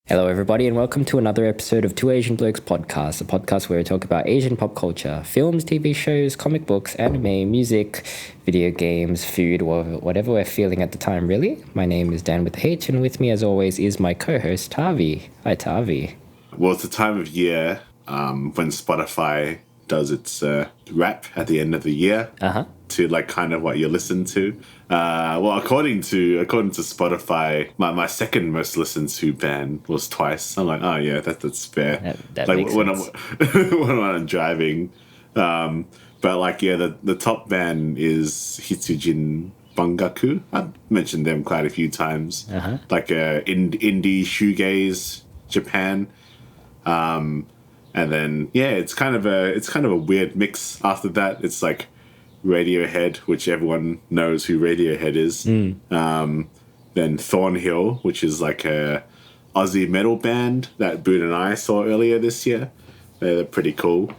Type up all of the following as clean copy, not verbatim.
Hello, everybody, and welcome to another episode of Two Asian Blokes podcast, a podcast where we talk about Asian pop culture, films, TV shows, comic books, anime, music, video games, food, or whatever we're feeling at the time, really. My name is Dan with the H, and with me, as always, is my co-host, Tavi. Hi, Tavi. Well, it's the time of year when Spotify does its wrap at the end of the year to like kind of what you listen to. Well, according to Spotify, my second most listened to band was Twice. I'm like, oh yeah, that's fair. That like makes when sense. when I'm driving, but like yeah, the top band is Hitsujin Bangaku. I've mentioned them quite a few times. Like indie shoegaze Japan. And then yeah, it's kind of a weird mix. After that, it's like Radiohead, which everyone knows who Radiohead is. Then Thornhill, which is like a Aussie metal band that Boone and I saw earlier this year. They're pretty cool.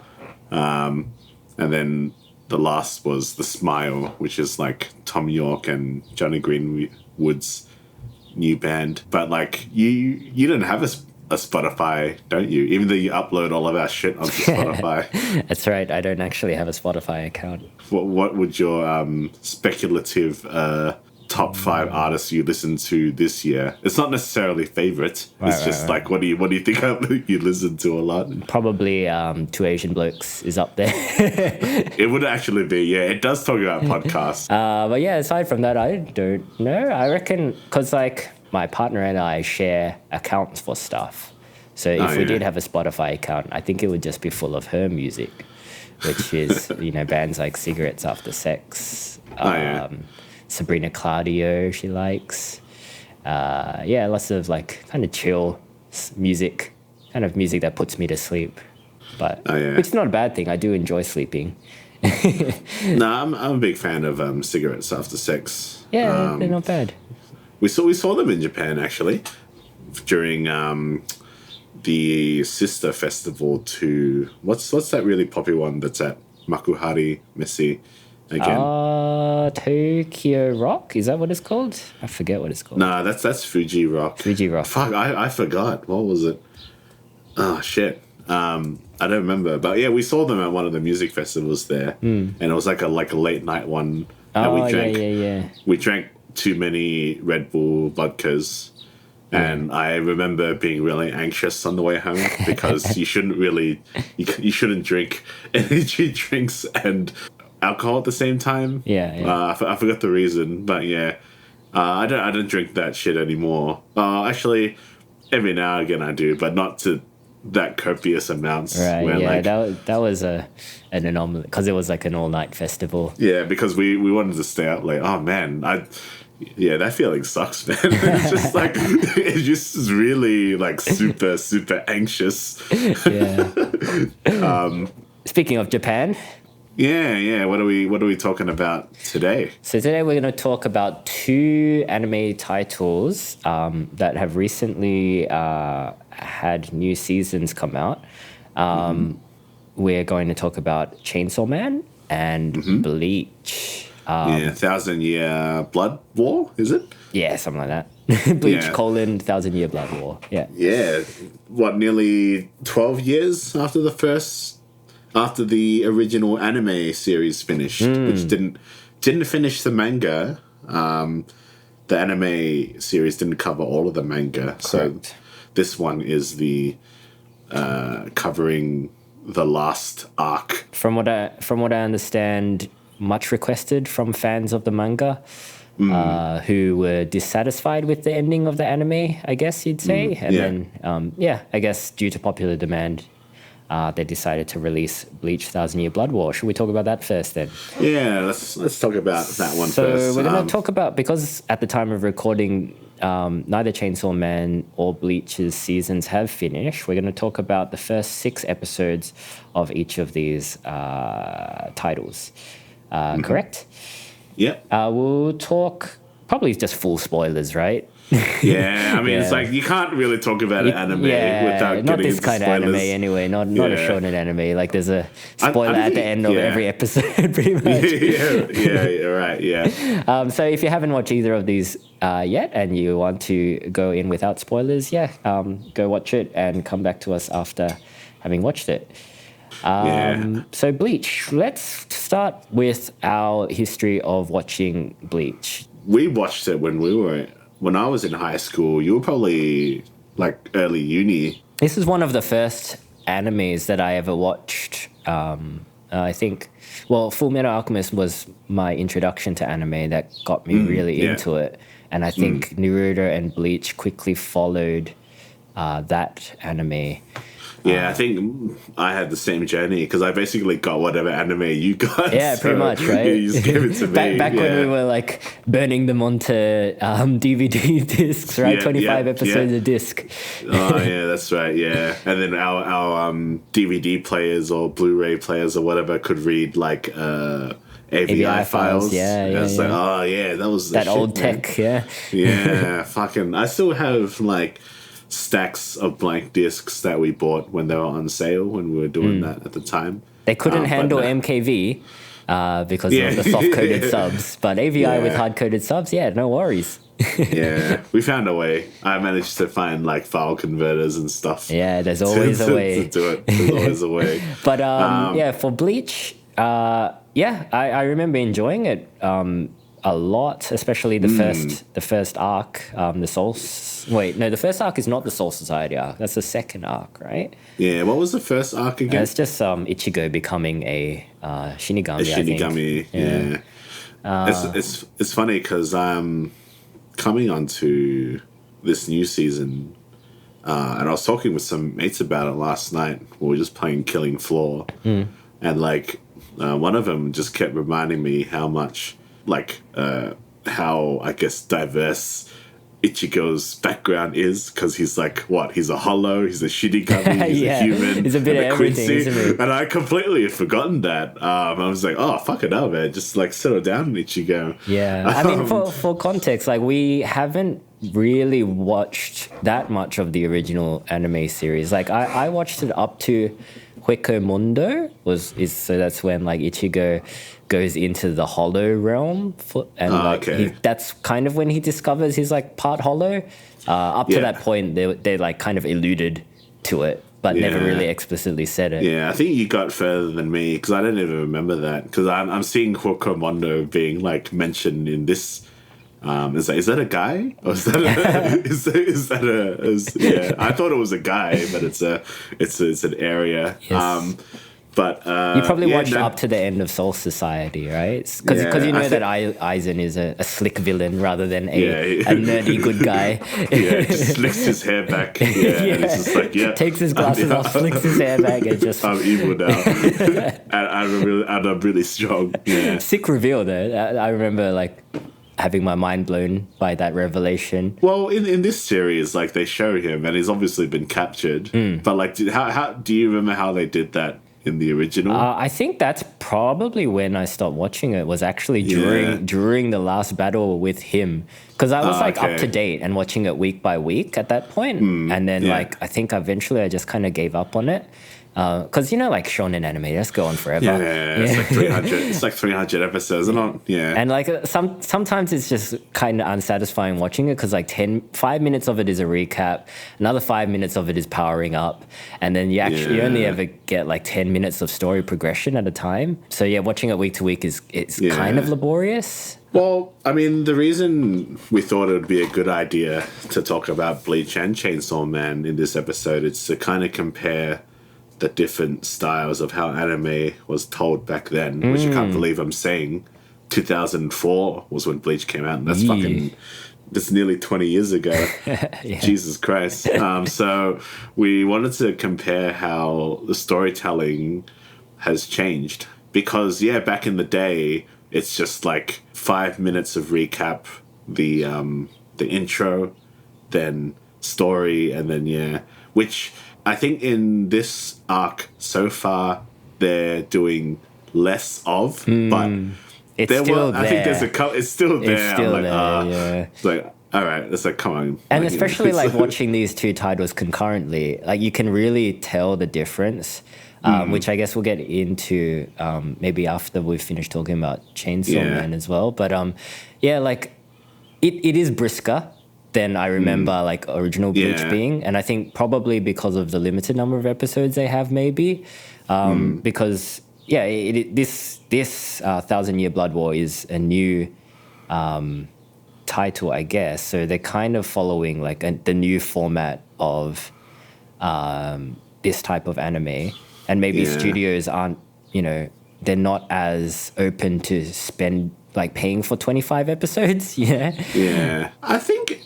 And then the last was The Smile, which is like Tom York and Johnny Greenwood's new band. But like you didn't have a Spotify, don't you? Even though you upload all of our shit onto Spotify. That's right, I don't actually have a Spotify account. What would your speculative top 5 artists you listen to this year? It's not necessarily favorite. It's just like what do you think you listen to a lot? Probably Two Asian Blokes is up there. It would actually be, yeah. It does talk about podcasts. But yeah, aside from that, I don't know. I reckon, because like my partner and I share accounts for stuff. So if we did have a Spotify account, I think it would just be full of her music, which is, bands like Cigarettes After Sex, Sabrina Claudio, she likes. Lots of like kind of chill music, kind of music that puts me to sleep. But which is not a bad thing. I do enjoy sleeping. No, I'm a big fan of Cigarettes After Sex. Yeah, they're not bad. We saw them in Japan actually during the sister festival to what's that really popular one that's at Makuhari Messe again? Tokyo Rock, is that what it's called? I forget what it's called. No, that's Fuji Rock. Fuji Rock. Fuck, I forgot. What was it? Oh shit. I don't remember. But yeah, we saw them at one of the music festivals there, and it was like a late night one. And we drank. We drank too many Red Bull vodkas, and I remember being really anxious on the way home because you shouldn't drink energy drinks and alcohol at the same time. I forgot the reason, but I don't drink that shit anymore. Actually, every now and again I do, but not to that copious amounts. Right, where, that was an anomaly because it was like an all-night festival. Yeah, because we wanted to stay out late. Oh man, that feeling sucks, man. It's just like it just is really like super super anxious. Speaking of Japan. Yeah. What are we talking about today? So today we're going to talk about 2 anime titles that have recently had new seasons come out. We're going to talk about Chainsaw Man and Bleach. 1,000-Year Blood War, is it? Yeah, something like that. Bleach : 1,000-Year Blood War. Yeah. Yeah. What, nearly 12 years after the original anime series finished, which didn't finish the manga. The anime series didn't cover all of the manga. Correct. So this one is the covering the last arc. From what I understand, much requested from fans of the manga who were dissatisfied with the ending of the anime, I guess you'd say. And then, I guess due to popular demand, they decided to release Bleach: 1,000-Year Blood War. Should we talk about that first then? Yeah, let's talk about that one first. So we're going to talk about, because at the time of recording, neither Chainsaw Man or Bleach's seasons have finished. We're going to talk about the first 6 episodes of each of these titles. Correct? Yep. We'll talk probably just full spoilers, right? Yeah, I mean, it's Yeah. like you can't really talk about an anime without not getting this into kind of spoilers. anime anyway. Not a Yeah. shonen anime. Like there's a I spoiler don't at the think- end of yeah. every episode, pretty much. yeah, right, yeah. So if you haven't watched either of these yet, and you want to go in without spoilers, go watch it and come back to us after having watched it. So Bleach. Let's start with our history of watching Bleach. We watched it when I was in high school. You were probably like early uni. This is one of the first animes that I ever watched. I think, Full Metal Alchemist was my introduction to anime that got me really into it. And I think Naruto and Bleach quickly followed that anime. Yeah, I think I had the same journey because I basically got whatever anime you got. Yeah, pretty much, right? Yeah, you just gave it to me. Back when we were like burning them onto DVD discs, right? 25 episodes a disc. Oh, yeah, that's right, yeah. And then our DVD players or Blu-ray players or whatever could read like AVI files. Yeah. Like, oh, yeah, that was the that shit, old man. tech, yeah. Yeah, fucking. I still have like stacks of blank discs that we bought when they were on sale when we were doing that at the time. They couldn't handle but no. MKV because of the soft-coded subs, but AVI with hard-coded subs, no worries. Yeah, we found a way. I managed to find like file converters and stuff. Yeah, there's always a way. To do it. There's always a way. But for Bleach, I remember enjoying it a lot, especially the first arc, the the first arc is not the Soul Society arc. That's the second arc, right? Yeah, what was the first arc again? It's just Ichigo becoming a Shinigami. A Shinigami, yeah. It's funny because I'm coming onto this new season, and I was talking with some mates about it last night. We were just playing Killing Floor, and like one of them just kept reminding me how much, like, how I guess diverse Ichigo's background is, because he's like, he's a hollow, he's a Shinigami, he's a human, he's a bit and of everything, isn't he? And I completely had forgotten that. I was like, oh, fuck it up, man. Just like settle down, Ichigo. Yeah, I mean, for context, like we haven't really watched that much of the original anime series. Like I watched it up to Hueco Mundo, so that's when like Ichigo goes into the hollow realm, that's kind of when he discovers he's like part hollow. Up to that point, they like kind of alluded to it, but never really explicitly said it. Yeah, I think you got further than me because I don't even remember that, because I'm seeing Hueco Mundo being like mentioned in this. Is that a guy? Or is that I thought it was a guy, but it's an area. Yes. But you probably watched up to the end of Soul Society, right? Because you know that Aizen is a slick villain rather than a nerdy good guy. Yeah, just slicks his hair back. And he's just like, takes his glasses off, flicks his hair back, and just I'm evil now, and I'm really strong. Yeah. Sick reveal though. I remember like having my mind blown by that revelation. Well, in this series, like they show him, and he's obviously been captured. But like, how do you remember how they did that in the original? I think that's probably when I stopped watching it. Was actually during the last battle with him, because I was up to date and watching it week by week at that point. And then like I think eventually I just kind of gave up on it. Because like Shonen Anime, that's going forever. It's like 300. It's like 300 episodes, and like sometimes it's just kind of unsatisfying watching it because like 5 minutes of it is a recap, another 5 minutes of it is powering up, and then you only ever get like 10 minutes of story progression at a time. So watching it week to week is kind of laborious. Well, I mean, the reason we thought it would be a good idea to talk about Bleach and Chainsaw Man in this episode is to kind of compare the different styles of how anime was told back then, which I can't believe I'm saying. 2004 was when Bleach came out, and that's nearly 20 years ago. Jesus Christ. So we wanted to compare how the storytelling has changed, because back in the day it's just like 5 minutes of recap, the intro, then story, and then which I think in this arc so far they're doing less of, but it's still there. I think there's it's still there. It's still there. It's like all right, it's like, come on. And like, especially it's like watching these two titles concurrently, like you can really tell the difference, which I guess we'll get into maybe after we've finished talking about Chainsaw Man as well. But yeah, like it is brisker than I remember like original Bleach being. And I think probably because of the limited number of episodes they have maybe, because yeah, this 1,000 Year Blood War is a new title, I guess. So they're kind of following like the new format of this type of anime, and maybe studios aren't, you know, they're not as open to paying for 25 episodes. Yeah, I think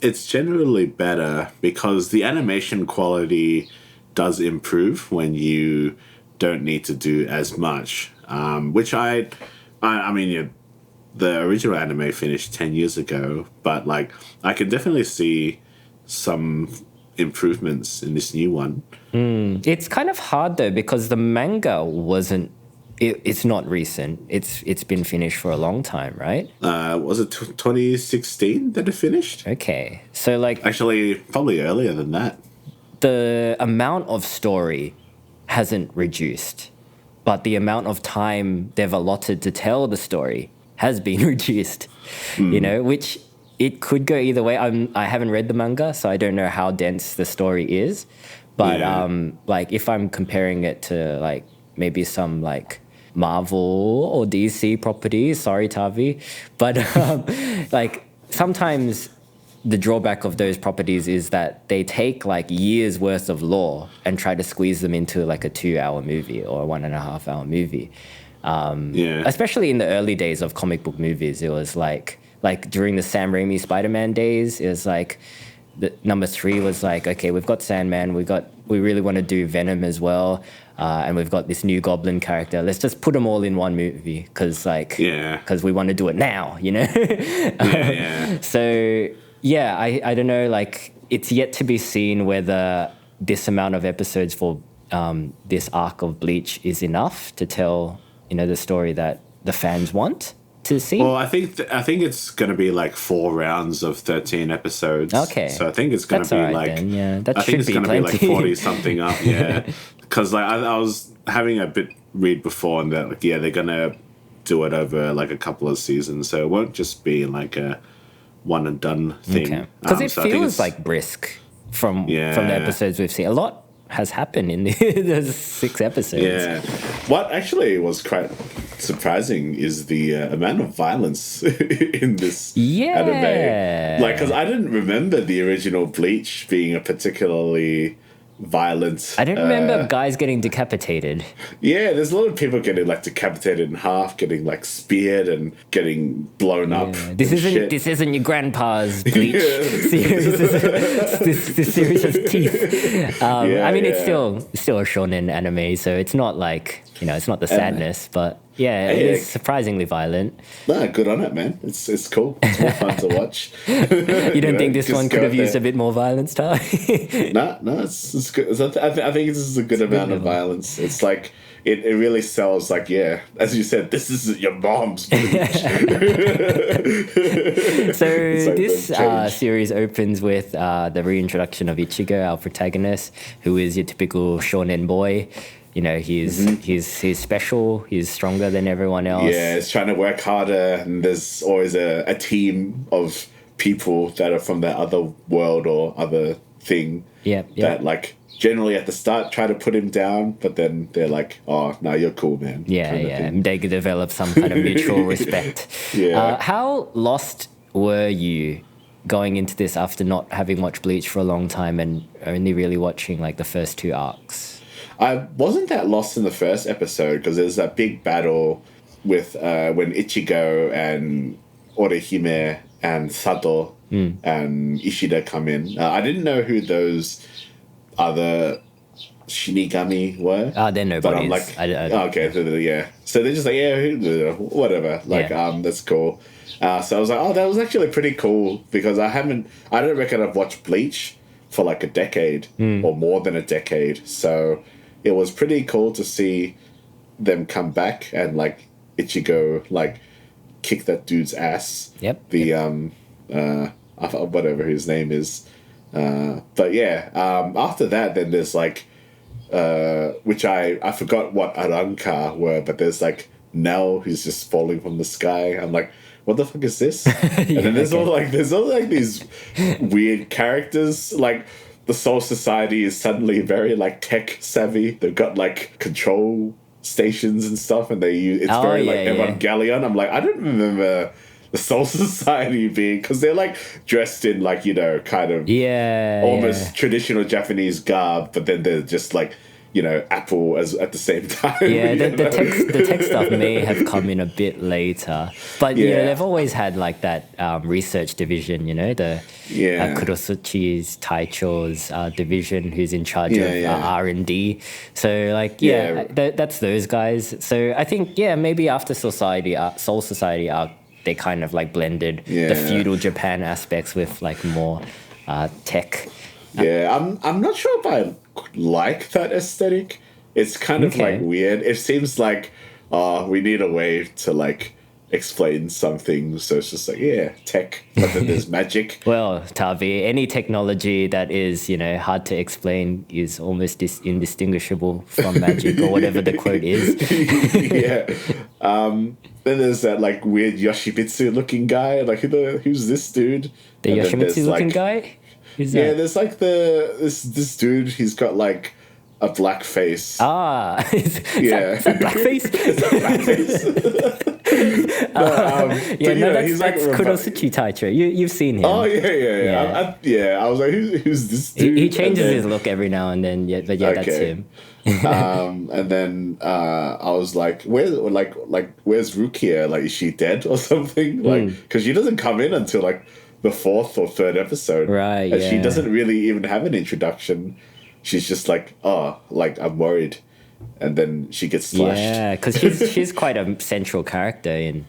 it's generally better because the animation quality does improve when you don't need to do as much, which I mean, yeah, the original anime finished 10 years ago, but like I can definitely see some improvements in this new one. It's kind of hard though because the manga wasn't. It's not recent. It's been finished for a long time, right? Was it 2016 that it finished? Okay, so like Actually, probably earlier than that. the amount of story hasn't reduced, but the amount of time they've allotted to tell the story has been reduced. You know, which it could go either way. I haven't read the manga, so I don't know how dense the story is. But like if I'm comparing it to like maybe some like Marvel or DC properties, sorry Tavi, but like sometimes the drawback of those properties is that they take like years worth of lore and try to squeeze them into like a 2-hour movie or a 1.5-hour movie. Especially in the early days of comic book movies, it was like during the Sam Raimi Spider-Man days, it was like the number 3 was like, okay, we've got Sandman, we really want to do Venom as well, and we've got this new Goblin character. Let's just put them all in one movie because we want to do it now, you know. So yeah, I don't know. Like it's yet to be seen whether this amount of episodes for this arc of Bleach is enough to tell, you know, the story that the fans want to see. Well, I think it's going to be like 4 rounds of 13 episodes. Okay, so I think it's going to be like that I should think it's be going to be like plenty. 40 something up. Yeah, because like I was having a bit read before, and that like they're going to do it over like a couple of seasons, so it won't just be like a one and done thing. Because it so feels like brisk from the episodes we've seen. A lot has happened in those 6 episodes. Yeah. What actually was quite surprising is the amount of violence in this anime. Like, because I didn't remember the original Bleach being a particularly violent. I don't remember guys getting decapitated. Yeah, there's a lot of people getting like decapitated in half, getting like speared and getting blown up. This isn't your grandpa's Bleach series. This series has teeth. I mean, it's still a shonen anime, so it's not like, you know, it's not the sadness, but yeah, it is surprisingly violent. Nah, good on it, man. It's cool. It's more fun to watch. You don't think this one could have used a bit more violence, Ty? No, it's good. I think this is a good amount of violence. It's like it really sells. Like, yeah, as you said, this is your mom's Bleach. So this series opens with the reintroduction of Ichigo, our protagonist, who is your typical shonen boy. You know, he's special. He's stronger than everyone else. Yeah, he's trying to work harder, and there's always a team of people that are from that other world or other thing. That like generally at the start try to put him down, but then they're like, "Oh, no, you're cool, man." And they develop some kind of mutual respect. How lost were you going into this after not having watched Bleach for a long time and only really watching like the first 2 arcs? I wasn't that lost in the first episode because there's that big battle with when Ichigo and Orihime and Sado and Ishida come in. I didn't know who those other Shinigami were. They're nobodies. But I'm like, okay, so they're just like, whatever. Like, that's cool. So I was like, oh, that was actually pretty cool because I don't reckon I've watched Bleach for like a decade or more than a decade. So it was pretty cool to see them come back and like Ichigo like kick that dude's ass. whatever his name is. But yeah, after that, then there's like, which I forgot what Aranka were, but there's like Nell who's just falling from the sky. I'm like, what the fuck is this? And then there's all like these weird characters. Like the Soul Society is suddenly very like tech savvy. They've got like control stations and stuff, and it's very like Evangelion. I'm like, I don't remember the Soul Society being, because they're like dressed in like, you know, kind of almost traditional Japanese garb, but then they're just like, you know, Apple as at the same time. Yeah, the tech stuff may have come in a bit later, but you know, they've always had like that research division. You know, the Kurosuchi's Taicho's division, who's in charge of R&D. So like, that's those guys. So I think maybe after Soul Society arc, they kind of like blended the feudal Japan aspects with like more tech. I'm not sure if I like that aesthetic. It's kind of like weird. It seems like we need a way to like explain something, so it's just like tech, but then there's magic. Well, Tavi, any technology that is, you know, hard to explain is almost indistinguishable from magic, or whatever the quote is. Then there's that like weird Yoshimitsu looking guy. Like who's this dude? The Yoshimitsu looking guy? There's like this dude. He's got like a black face. Is that blackface? That's Kurosuchi Taicho. You've seen him. Oh yeah. I was like, who's this dude? He changes his look every now and then. That's him. And then I was like, where's Rukia? Like, is she dead or something? Like, because she doesn't come in until like the 4th or 3rd episode, right? And she doesn't really even have an introduction. She's just like, I'm worried, and then she gets slashed. Yeah, because she's quite a central character in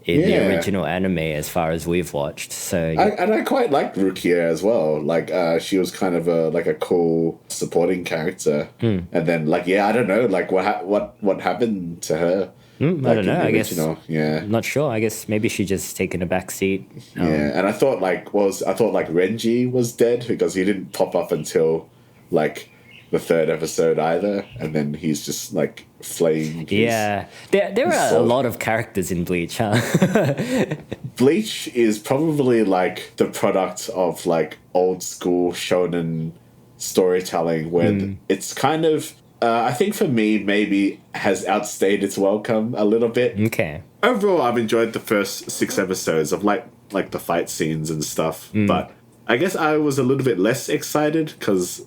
the original anime, as far as we've watched. So I quite liked Rukia as well. Like she was kind of a cool supporting character. And then like I don't know, like what happened to her. I don't know. I guess. I'm not sure. I guess maybe she just taken a back seat. And I thought like Renji was dead, because he didn't pop up until like the 3rd episode either, and then he's just like flaying. There are a lot of characters in Bleach, huh? Bleach is probably like the product of like old school shonen storytelling, where it's kind of I think for me maybe has outstayed its welcome a little bit. Okay. Overall, I've enjoyed the first 6 episodes of like the fight scenes and stuff, but I guess I was a little bit less excited because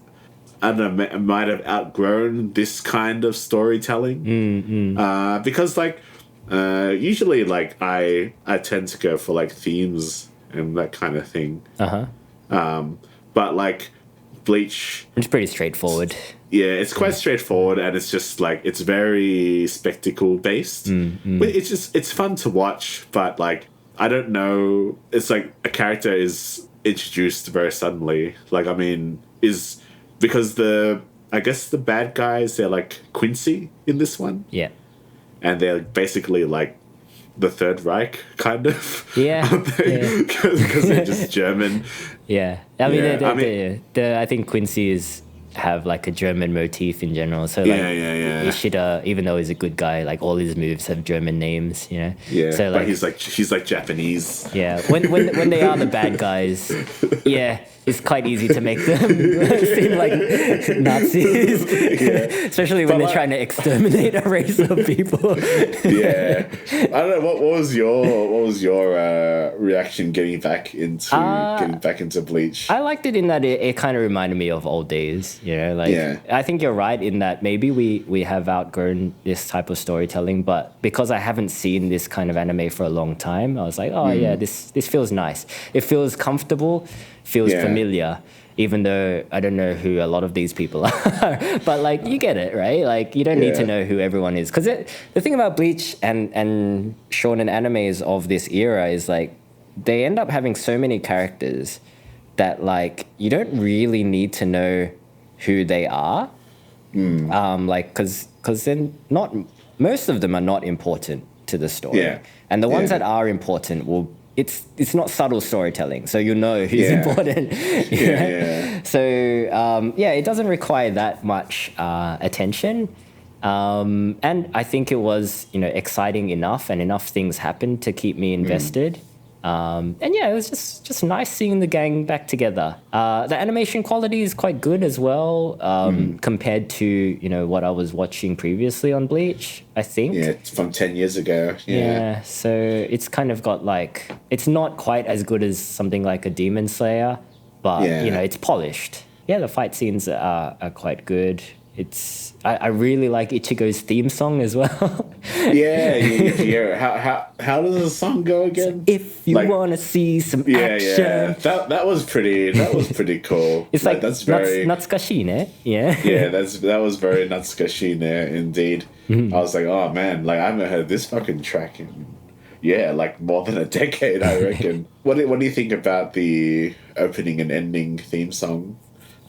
I don't know, I might have outgrown this kind of storytelling. Because like usually like I tend to go for like themes and that kind of thing. But like Bleach, it's pretty straightforward. Yeah, it's quite straightforward, and it's just like it's very spectacle based. It's fun to watch, but like I don't know, it's like a character is introduced very suddenly. Like, I mean, is because I guess the bad guys, they're like Quincy in this one. Yeah. And they're basically like the Third Reich, kind of. Yeah. Because they're just German. Yeah. I think Quincy have like a German motif in general. So like Ishida, even though he's a good guy, like all his moves have German names, you know. Yeah. So like he's like Japanese. Yeah. When they are the bad guys, it's quite easy to make them seem like Nazis, especially when they're trying to exterminate a race of people. I don't know. What was your reaction getting back into Bleach? I liked it in that it kind of reminded me of old days. You know, like I think you're right in that maybe we have outgrown this type of storytelling, but because I haven't seen this kind of anime for a long time, I was like, this feels nice. It feels comfortable. Feels familiar, even though I don't know who a lot of these people are. But like, you get it, right? Like, you don't need to know who everyone is, because the thing about Bleach and shonen animes of this era is like they end up having so many characters that like you don't really need to know who they are. Like because then most of them are not important to the story, and the ones that are important will it's not subtle storytelling, so you know who's important. So it doesn't require that much attention. And I think it was, exciting enough and enough things happened to keep me invested. It was just nice seeing the gang back together. The animation quality is quite good as well, compared to, what I was watching previously on Bleach, I think. Yeah, it's from 10 years ago. Yeah, so it's kind of got like, it's not quite as good as something like a Demon Slayer, but, it's polished. Yeah, the fight scenes are quite good. I really like Ichigo's theme song as well. How does the song go again? If you want to see some action. That was pretty cool. It's like that's very natsukashii, that was very natsukashii indeed. I was like, oh man, like I haven't heard this fucking track in like more than a decade, I reckon. What do you think about the opening and ending theme song?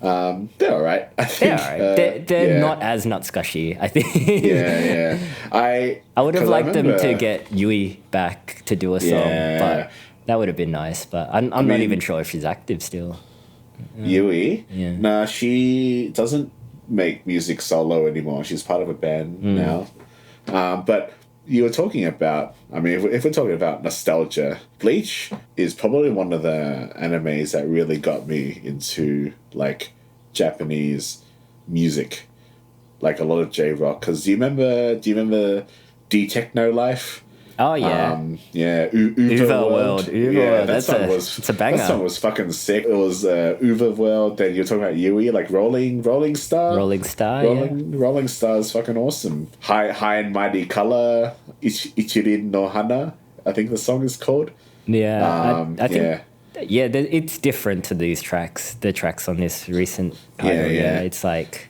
They're all right. I think they're not as Natsukashi, I think. I would have liked them to get Yui back to do a song, but that would have been nice. But I'm not even sure if she's active still. Yui? Yeah. Nah, she doesn't make music solo anymore. She's part of a band now. But you were talking about, if we're talking about nostalgia, Bleach is probably one of the animes that really got me into, like, Japanese music. Like, a lot of J-rock. Because do you remember D-Techno Life? Oh, yeah. Uva World. That's a banger. That song was fucking sick. It was Uva World. Then you're talking about Yui, like Rolling Star. Rolling Star, Rolling Star is fucking awesome. High and Mighty Color, Ichirin no Hana, I think the song is called. Yeah, I think... Yeah, it's different to these tracks, the tracks on this recent title. It's like,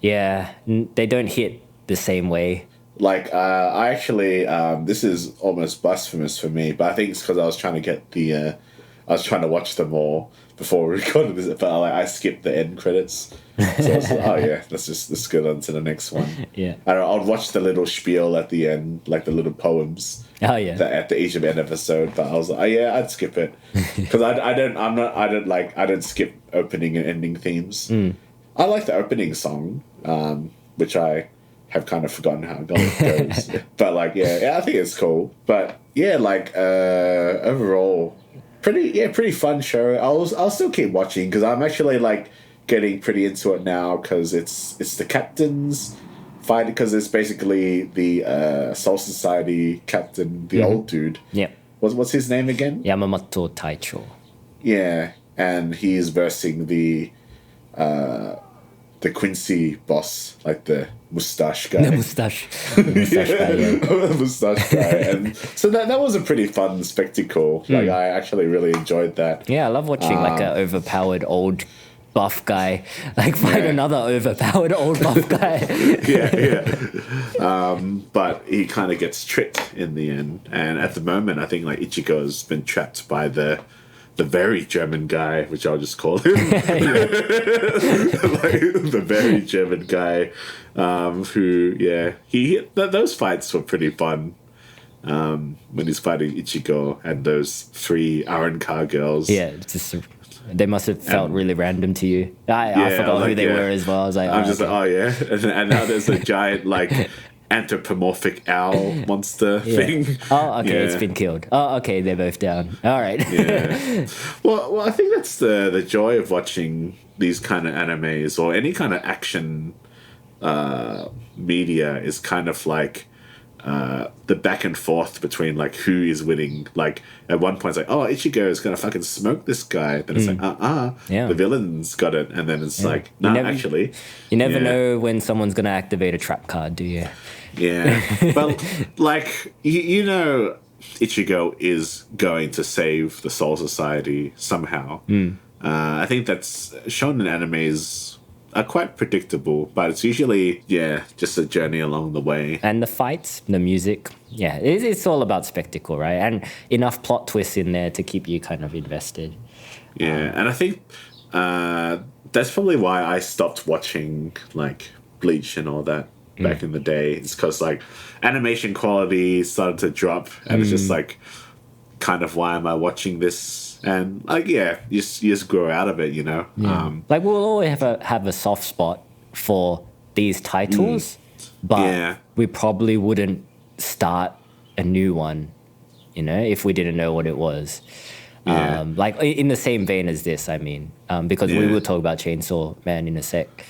they don't hit the same way. Like, I actually, this is almost blasphemous for me, but I think it's because I was trying to get I was trying to watch them all before we recorded this, but I skipped the end credits. So I was like, let's go on to the next one. Yeah. I don't know, I'll watch the little spiel at the end, like the little poems. Oh, yeah. At the each of end episode, but I was like, I'd skip it. Because I don't skip opening and ending themes. I like the opening song, which I have kind of forgotten how it goes. But I think it's cool. But overall, pretty fun show. I'll still keep watching because I'm actually getting pretty into it now because it's the captain's fight, because it's basically the Soul Society captain, the old dude. Yeah. What's his name again? Yamamoto Taicho. Yeah, and he's versing the Quincy boss, like the mustache guy. The mustache guy, The mustache guy. And so that was a pretty fun spectacle. Like, I actually really enjoyed that. Yeah, I love watching an overpowered old buff guy fight another overpowered old buff guy. But he kind of gets tricked in the end. And at the moment, I think Ichigo's been trapped by the very German guy, which I'll just call him. The very German guy, those fights were pretty fun. When he's fighting Ichigo and those 3 Iron Car girls. Yeah, they must have felt really random to you. I forgot who they were as well. I was like, I'm just and now there's a giant anthropomorphic owl monster thing. Oh, okay, it's been killed. Oh, okay, they're both down. All right. Well, I think that's the joy of watching these kind of animes or any kind of action media is kind of the back and forth between who is winning. At one point it's Ichigo is gonna fucking smoke this guy. Then it's the villain's got it, and then it's actually you never know when someone's gonna activate a trap card, do you? Yeah, but Ichigo is going to save the Soul Society somehow. I think that's shonen animes are quite predictable, but it's usually just a journey along the way. And the fights, the music, it's all about spectacle, right? And enough plot twists in there to keep you kind of invested. And I think that's probably why I stopped watching Bleach and all that back in the day. It's because animation quality started to drop, and it's just kind of why am I watching this? And like, yeah, you just grow out of it, you know. Yeah. Like we'll always have a soft spot for these titles, but we probably wouldn't start a new one, you know, if we didn't know what it was. Like in the same vein as this, I mean, because we will talk about Chainsaw Man in a sec,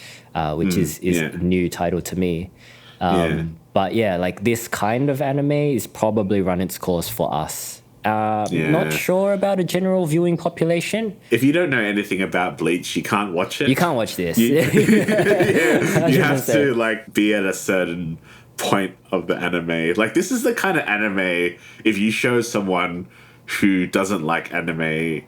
which is a new title to me. But yeah, like this kind of anime is probably run its course for us. Not sure about a general viewing population. If you don't know anything about Bleach, you can't watch it. You can't watch this. You have to like be at a certain point of the anime. Like this is the kind of anime, if you show someone who doesn't like anime,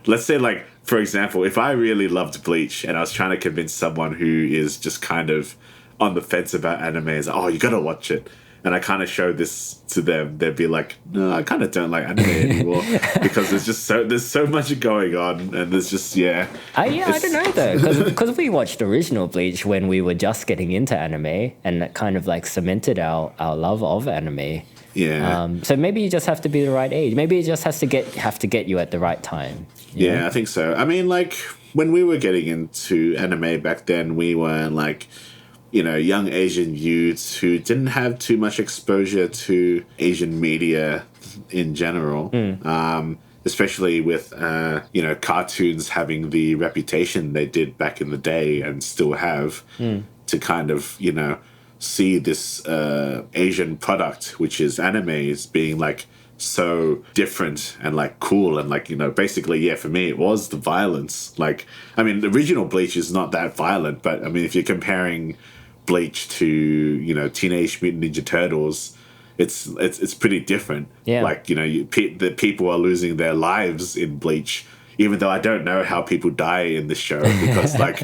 let's say like, for example, if I really loved Bleach and I was trying to convince someone who is just kind of on the fence about anime, is like, oh, you gotta watch it. And I kind of showed this to them, they'd be like, no, I kind of don't like anime anymore because there's so much going on, and there's just I don't know though, because we watched original Bleach when we were just getting into anime, and that kind of like cemented our love of anime. So maybe you just have to be the right age. Maybe it just have to get you at the right time. You know? I think so. I mean, like when we were getting into anime back then, we were like, you know, young Asian youths who didn't have too much exposure to Asian media in general, especially with, you know, cartoons having the reputation they did back in the day and still have, to kind of, you know, see this Asian product, which is anime, as being like so different and like cool and like, you know, basically, for me it was the violence. Like, I mean, the original Bleach is not that violent, but I mean, if you're comparing Bleach to, you know, Teenage Mutant Ninja Turtles, it's pretty different. Like, you know, the people are losing their lives in Bleach, even though I don't know how people die in this show, because like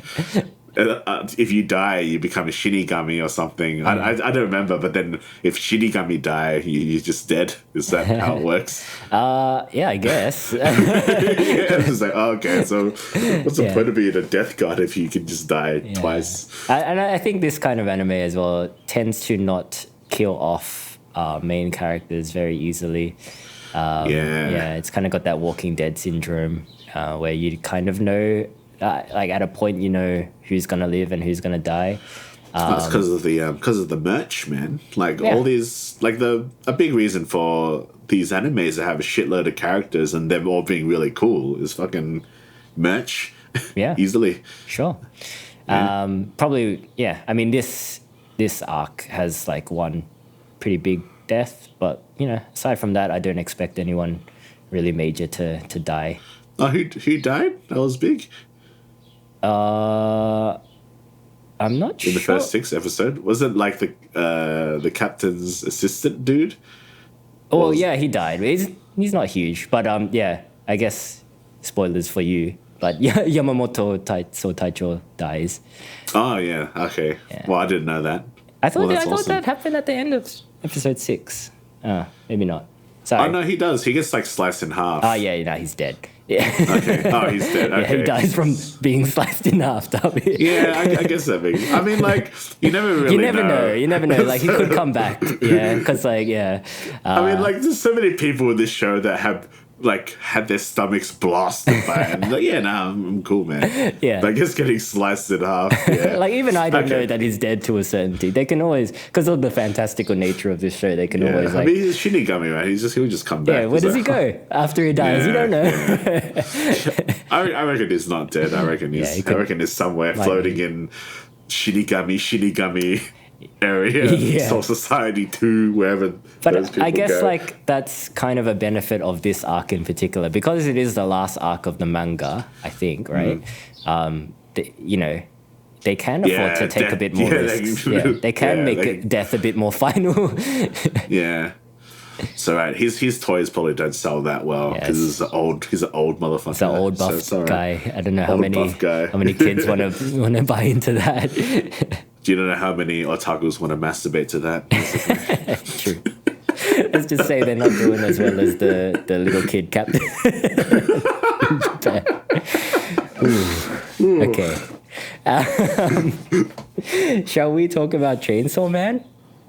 if you die, you become a Shinigami or something. I don't remember, but then if Shinigami die, you're just dead. Is that how it works? I guess. It's like, okay, so what's the point of being a death god if you can just die twice? And I think this kind of anime as well tends to not kill off main characters very easily. It's kind of got that Walking Dead syndrome where you kind of know, like at a point, you know who's gonna live and who's gonna die. That's because of the merch, man. Like all these, like a big reason for these animes to have a shitload of characters and them all being really cool is fucking merch. Easily. Sure. Probably. I mean, this arc has like one pretty big death, but you know, aside from that, I don't expect anyone really major to die. Oh, who died? That was big. I'm not sure. In the first 6 episodes, was it like the captain's assistant dude? Oh yeah, he died. He's not huge, but I guess spoilers for you. But Yamamoto Taicho dies. Oh yeah, okay. Yeah. Well, I didn't know that. I thought that happened at the end of episode 6. Maybe not. Sorry. Oh no, he does. He gets like sliced in half. Oh yeah, he's dead. Yeah. Okay. Oh, he's dead. Okay. He dies from being sliced in half. I guess that makes. I mean, like you never really. You never know. Like he could come back. Yeah, because I mean, like there's so many people in this show that have like had their stomachs blasted by it. And like, I'm cool, man. Yeah. Like just getting sliced in half. Yeah. Like even I don't know that he's dead to a certainty. They can always, because of the fantastical nature of this show, they can always like. I mean, he's a Shinigami, right? He'll just come back. Yeah. Where does he go after he dies? You don't know. I reckon he's not dead. I reckon he's somewhere floating in Shinigami area, Soul Society 2, wherever. But I guess go. Like that's kind of a benefit of this arc in particular, because it is the last arc of the manga, I think, right? They can afford to take a bit more risks. They can make death a bit more final. So right, his toys probably don't sell that well because he's an old motherfucker. It's an old buff guy. I don't know how many kids want to buy into that. Do you know how many otakus want to masturbate to that? True. Let's just say they're not doing as well as the little kid captain. Okay. Shall we talk about Chainsaw Man?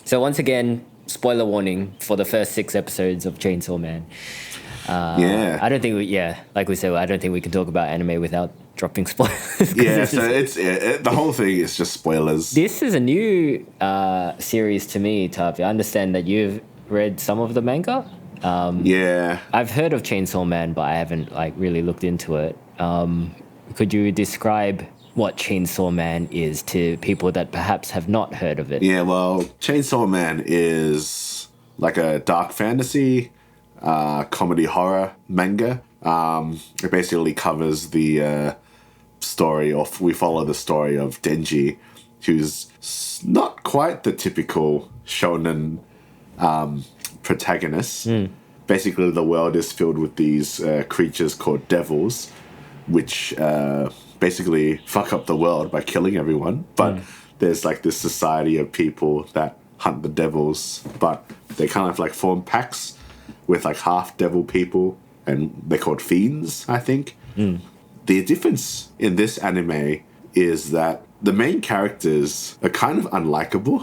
So once again, spoiler warning for the first 6 episodes of Chainsaw Man. I don't think like we said, I don't think we can talk about anime without dropping spoilers. Yeah, so it's the whole thing is just spoilers. This is a new series to me, Tavi. I understand that you've read some of the manga. Yeah. I've heard of Chainsaw Man, but I haven't like really looked into it. Could you describe what Chainsaw Man is to people that perhaps have not heard of it? Yeah, well, Chainsaw Man is like a dark fantasy, comedy horror manga. It basically covers the story, or we follow the story of Denji, who's not quite the typical shonen protagonist. Basically, the world is filled with these creatures called devils, which basically fuck up the world by killing everyone. But there's like this society of people that hunt the devils, but they kind of like form packs with like half devil people, and they're called fiends, I think. The difference in this anime is that the main characters are kind of unlikable.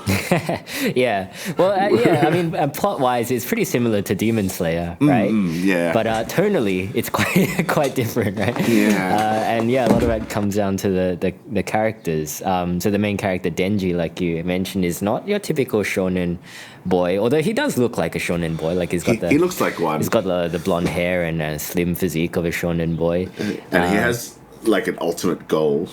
Yeah. Well, I mean, plot-wise, it's pretty similar to Demon Slayer, right? Yeah. But tonally, it's quite different, right? Yeah. And yeah, a lot of it comes down to the characters. So the main character, Denji, like you mentioned, is not your typical shonen boy, although he does look like a shonen boy. Like he looks like one. He's got the blonde hair and a slim physique of a shonen boy. And he has like an ultimate goal,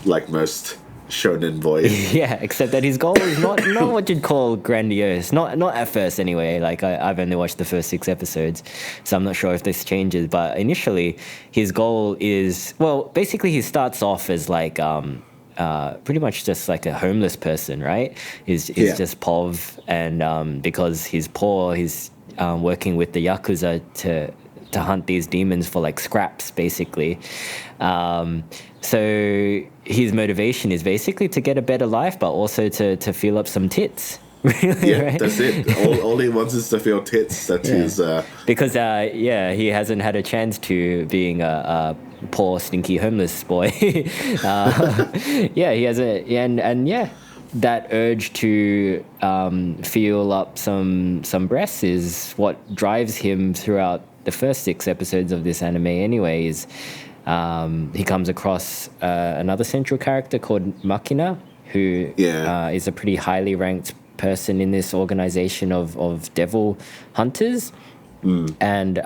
like most shonen boys. Yeah, except that his goal is not what you'd call grandiose. Not at first anyway. Like I've only watched the first 6 episodes, so I'm not sure if this changes. But initially, his goal is, well, basically he starts off as like pretty much just like a homeless person, right? He's just pov, and because he's poor, he's working with the Yakuza to hunt these demons for like scraps, basically. So his motivation is basically to get a better life, but also to feel up some tits. Really, yeah, right? That's it. All he wants is to feel tits. That's his. Because he hasn't had a chance to, being a poor, stinky, homeless boy. He has that urge to feel up some breasts is what drives him throughout the first 6 episodes of this anime. Anyways, he comes across another central character called Makina, who is a pretty highly ranked person in this organization of devil hunters. And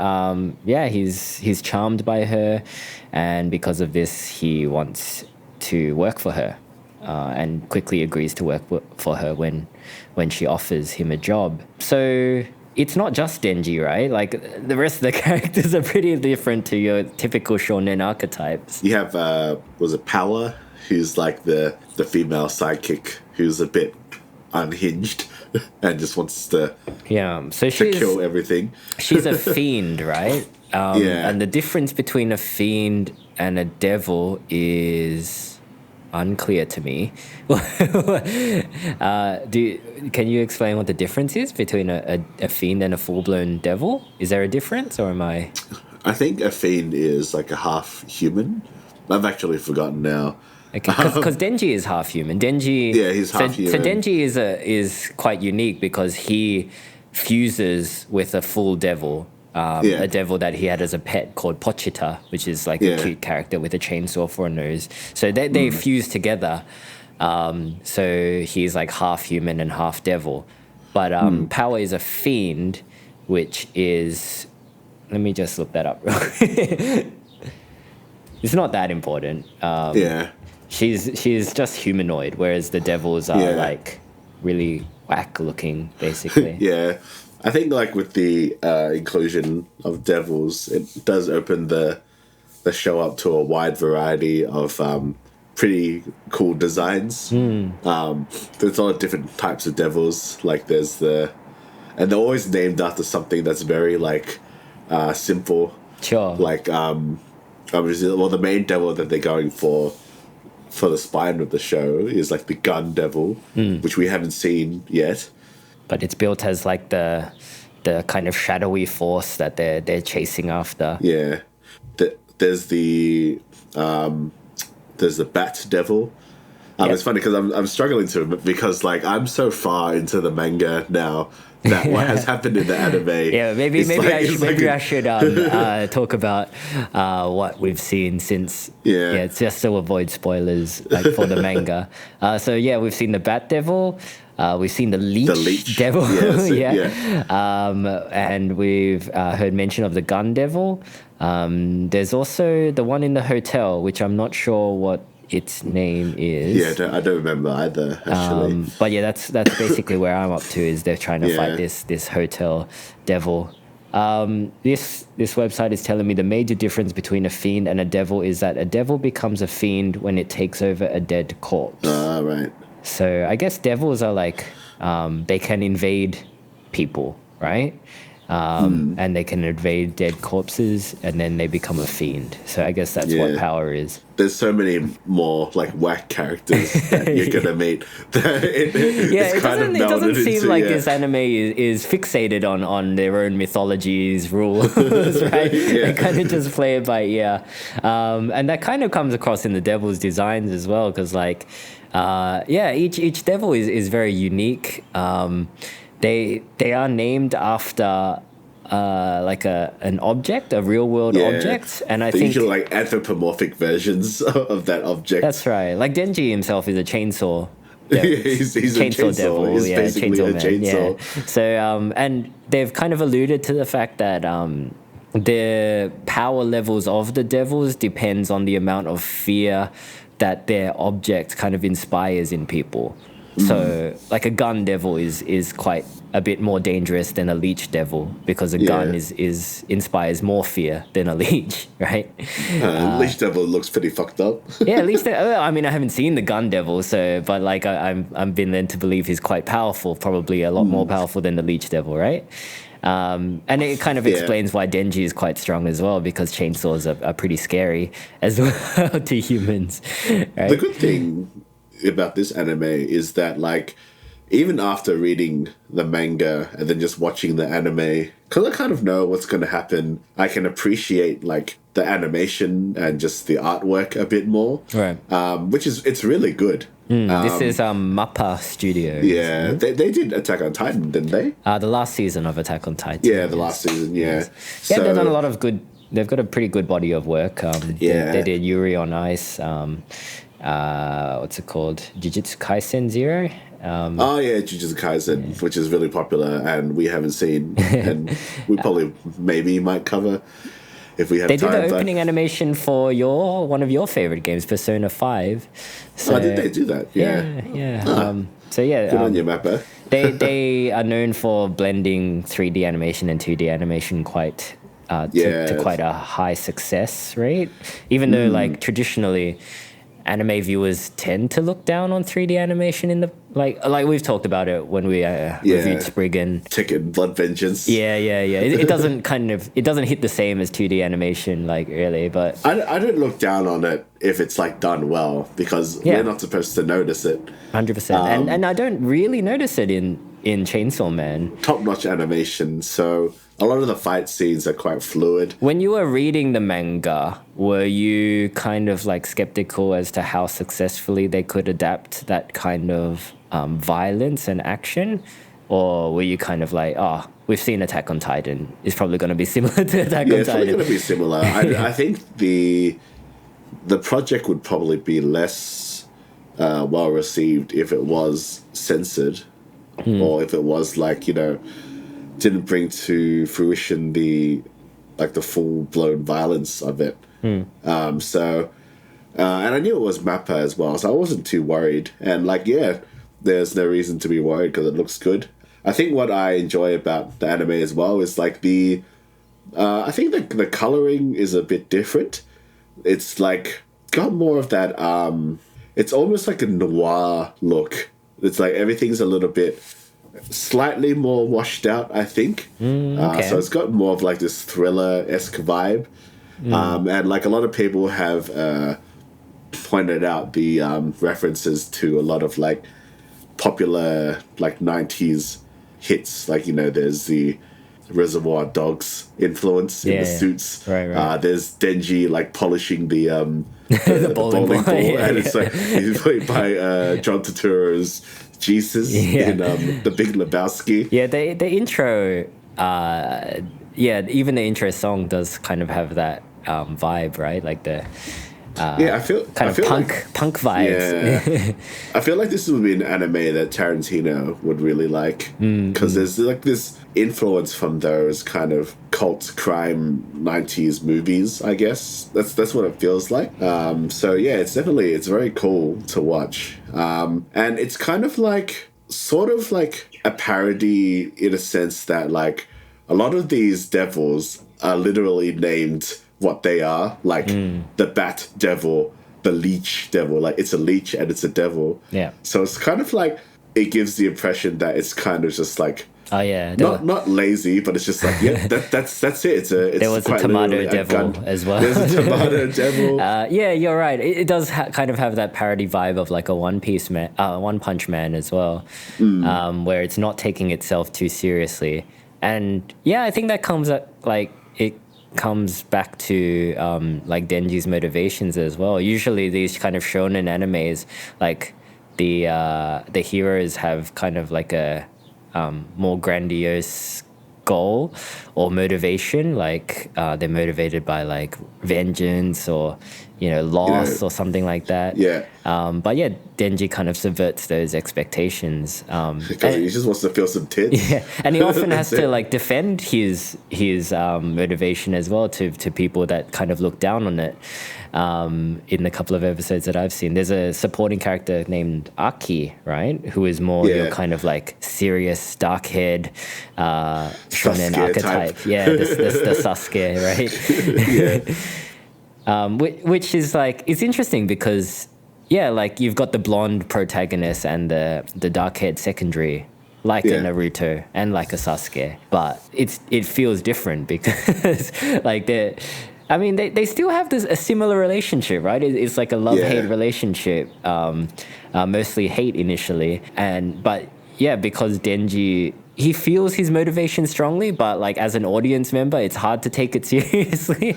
he's charmed by her, and because of this he wants to work for her, and quickly agrees to work for her when she offers him a job. So it's not just Denji, right? Like the rest of the characters are pretty different to your typical shonen archetypes. You have was it Power, who's like the female sidekick who's a bit unhinged and just wants to kill everything. She's a fiend, right? And the difference between a fiend and a devil is unclear to me. Can you explain what the difference is between a fiend and a full-blown devil? Is there a difference, or am I... I think a fiend is like a half human. I've actually forgotten now. Because Denji is half human. He's half human. So Denji is quite unique because he fuses with a full devil, a devil that he had as a pet called Pochita, which is like a cute character with a chainsaw for a nose. So they fuse together. So he's like half human and half devil. But Power is a fiend, which is... Let me just look that up real quick. It's not that important. She's just humanoid, whereas the devils are like really whack looking, basically. I think like with the inclusion of devils, it does open the show up to a wide variety of pretty cool designs. There's a lot of different types of devils. Like and they're always named after something that's very like simple. Sure. Like the main devil that they're going for the spine of the show is like the gun devil, which we haven't seen yet. But it's built as like the kind of shadowy force that they're chasing after. Yeah. There's the bat devil, It's funny because I'm struggling to, because like I'm so far into the manga now that what has happened in the anime. Yeah, maybe I should talk about what we've seen since. Yeah, it's just to avoid spoilers like for the manga. So yeah, we've seen the Bat Devil. We've seen the Leech Devil, and we've heard mention of the Gun Devil. There's also the one in the hotel, which I'm not sure what its name is. Yeah, I don't remember either, actually. But yeah, that's basically where I'm up to, is they're trying to fight this hotel devil. This website is telling me the major difference between a fiend and a devil is that a devil becomes a fiend when it takes over a dead corpse. Right. So I guess devils are like, they can invade people, right? And they can invade dead corpses, and then they become a fiend. So I guess that's what power is. There's so many more like whack characters that you're gonna meet. It doesn't seem like this anime is fixated on their own mythology's rules, right? They kind of just play it by ear, and that kind of comes across in the devil's designs as well, because like, each devil is very unique. They are named after like an object, a real world object, and I think usually like anthropomorphic versions of that object. That's right. Like Denji himself is a chainsaw. He's chainsaw devil. He's basically chainsaw a man. chainsaw. Yeah. So and they've kind of alluded to the fact that the power levels of the devils depends on the amount of fear that their object kind of inspires in people. So, like a gun devil is quite a bit more dangerous than a leech devil, because a gun is inspires more fear than a leech, right? Leech devil looks pretty fucked up. I mean, I haven't seen the gun devil, but like I'm been led to believe he's quite powerful, probably a lot more powerful than the leech devil, right? And it kind of explains why Denji is quite strong as well, because chainsaws are pretty scary as well to humans. Right? The good thing about this anime is that, like, even after reading the manga and then just watching the anime, because I kind of know what's going to happen, I can appreciate like the animation and just the artwork a bit more, right? It's really good. This is Mappa Studio. Yeah, they did Attack on Titan, didn't they? The last season of Attack on Titan. Yeah, the last season. Yeah, they've done a lot of good. They've got a pretty good body of work. They did Yuri on Ice. What's it called? Jujutsu Kaisen Zero. Jujutsu Kaisen, which is really popular, and we haven't seen, and we probably maybe might cover if we have time. They did the opening animation for one of your favorite games, Persona 5. So, did they do that? Yeah. Good on you, Mappa. they are known for blending 3D animation and 2D animation to quite a high success rate, even though like traditionally anime viewers tend to look down on 3D animation in the like we've talked about it when we reviewed Spriggan. Tekken Blood Vengeance. It doesn't hit the same as 2D animation, like, really, but I don't look down on it if it's like done well, because we're not supposed to notice it. 100%. And I don't really notice it in Chainsaw Man. Top-notch animation, so a lot of the fight scenes are quite fluid. When you were reading the manga, were you kind of like skeptical as to how successfully they could adapt that kind of violence and action? Or were you kind of like, we've seen Attack on Titan, it's probably going to be similar to Attack on Titan? Yeah, it's probably going to be similar. I think the project would probably be less well received if it was censored, or if it was like, didn't bring to fruition the full-blown violence of it. And I knew it was Mappa as well, so I wasn't too worried. And there's no reason to be worried because it looks good. I think what I enjoy about the anime as well is like I think the coloring is a bit different. It's like got more of that, it's almost like a noir look. It's like everything's a little bit slightly more washed out, I think. So it's got more of like this thriller-esque vibe. And like a lot of people have pointed out the references to a lot of like popular like 90s hits. Like, there's the Reservoir Dogs influence in the suits. Right. There's Denji like polishing the The bowling ball. And it's like he's played by John Turturro's Jesus in The Big Lebowski. Yeah, the intro, even the intro song does kind of have that vibe, right? Like the I feel punk vibes. Yeah, I feel like this would be an anime that Tarantino would really like because there's like this influence from those kind of cult crime 90s movies. I guess that's what it feels like. So yeah, it's very cool to watch, and it's kind of like sort of like a parody in a sense that like a lot of these devils are literally named what they are, like the Bat Devil, the Leech Devil, like it's a leech and it's a devil. Yeah. So it's kind of like it gives the impression that it's kind of just like not lazy, but it's just like that's it. There was a tomato devil as well. There's a tomato devil. Yeah, you're right. It does kind of have that parody vibe of like a One Punch Man as well, where it's not taking itself too seriously. And yeah, I think that comes back to like Denji's motivations as well. Usually these kind of shonen animes, like the heroes have kind of like a more grandiose goal or motivation, like they're motivated by like vengeance or loss or something like that. But yeah, Denji kind of subverts those expectations because he just wants to feel some tits. Yeah, and he often has to like defend his motivation as well to people that kind of look down on it. In the couple of episodes that I've seen, there's a supporting character named Aki, right, who is more your kind of like serious, dark-haired shonen archetype. Yeah, the Sasuke, right? Which is like, it's interesting because like you've got the blonde protagonist and the dark-haired secondary, like a Naruto and like a Sasuke, but it feels different because like they still have a similar relationship, right? It's like a love-hate relationship, mostly hate initially, but because Denji, he feels his motivation strongly, but like as an audience member, it's hard to take it seriously.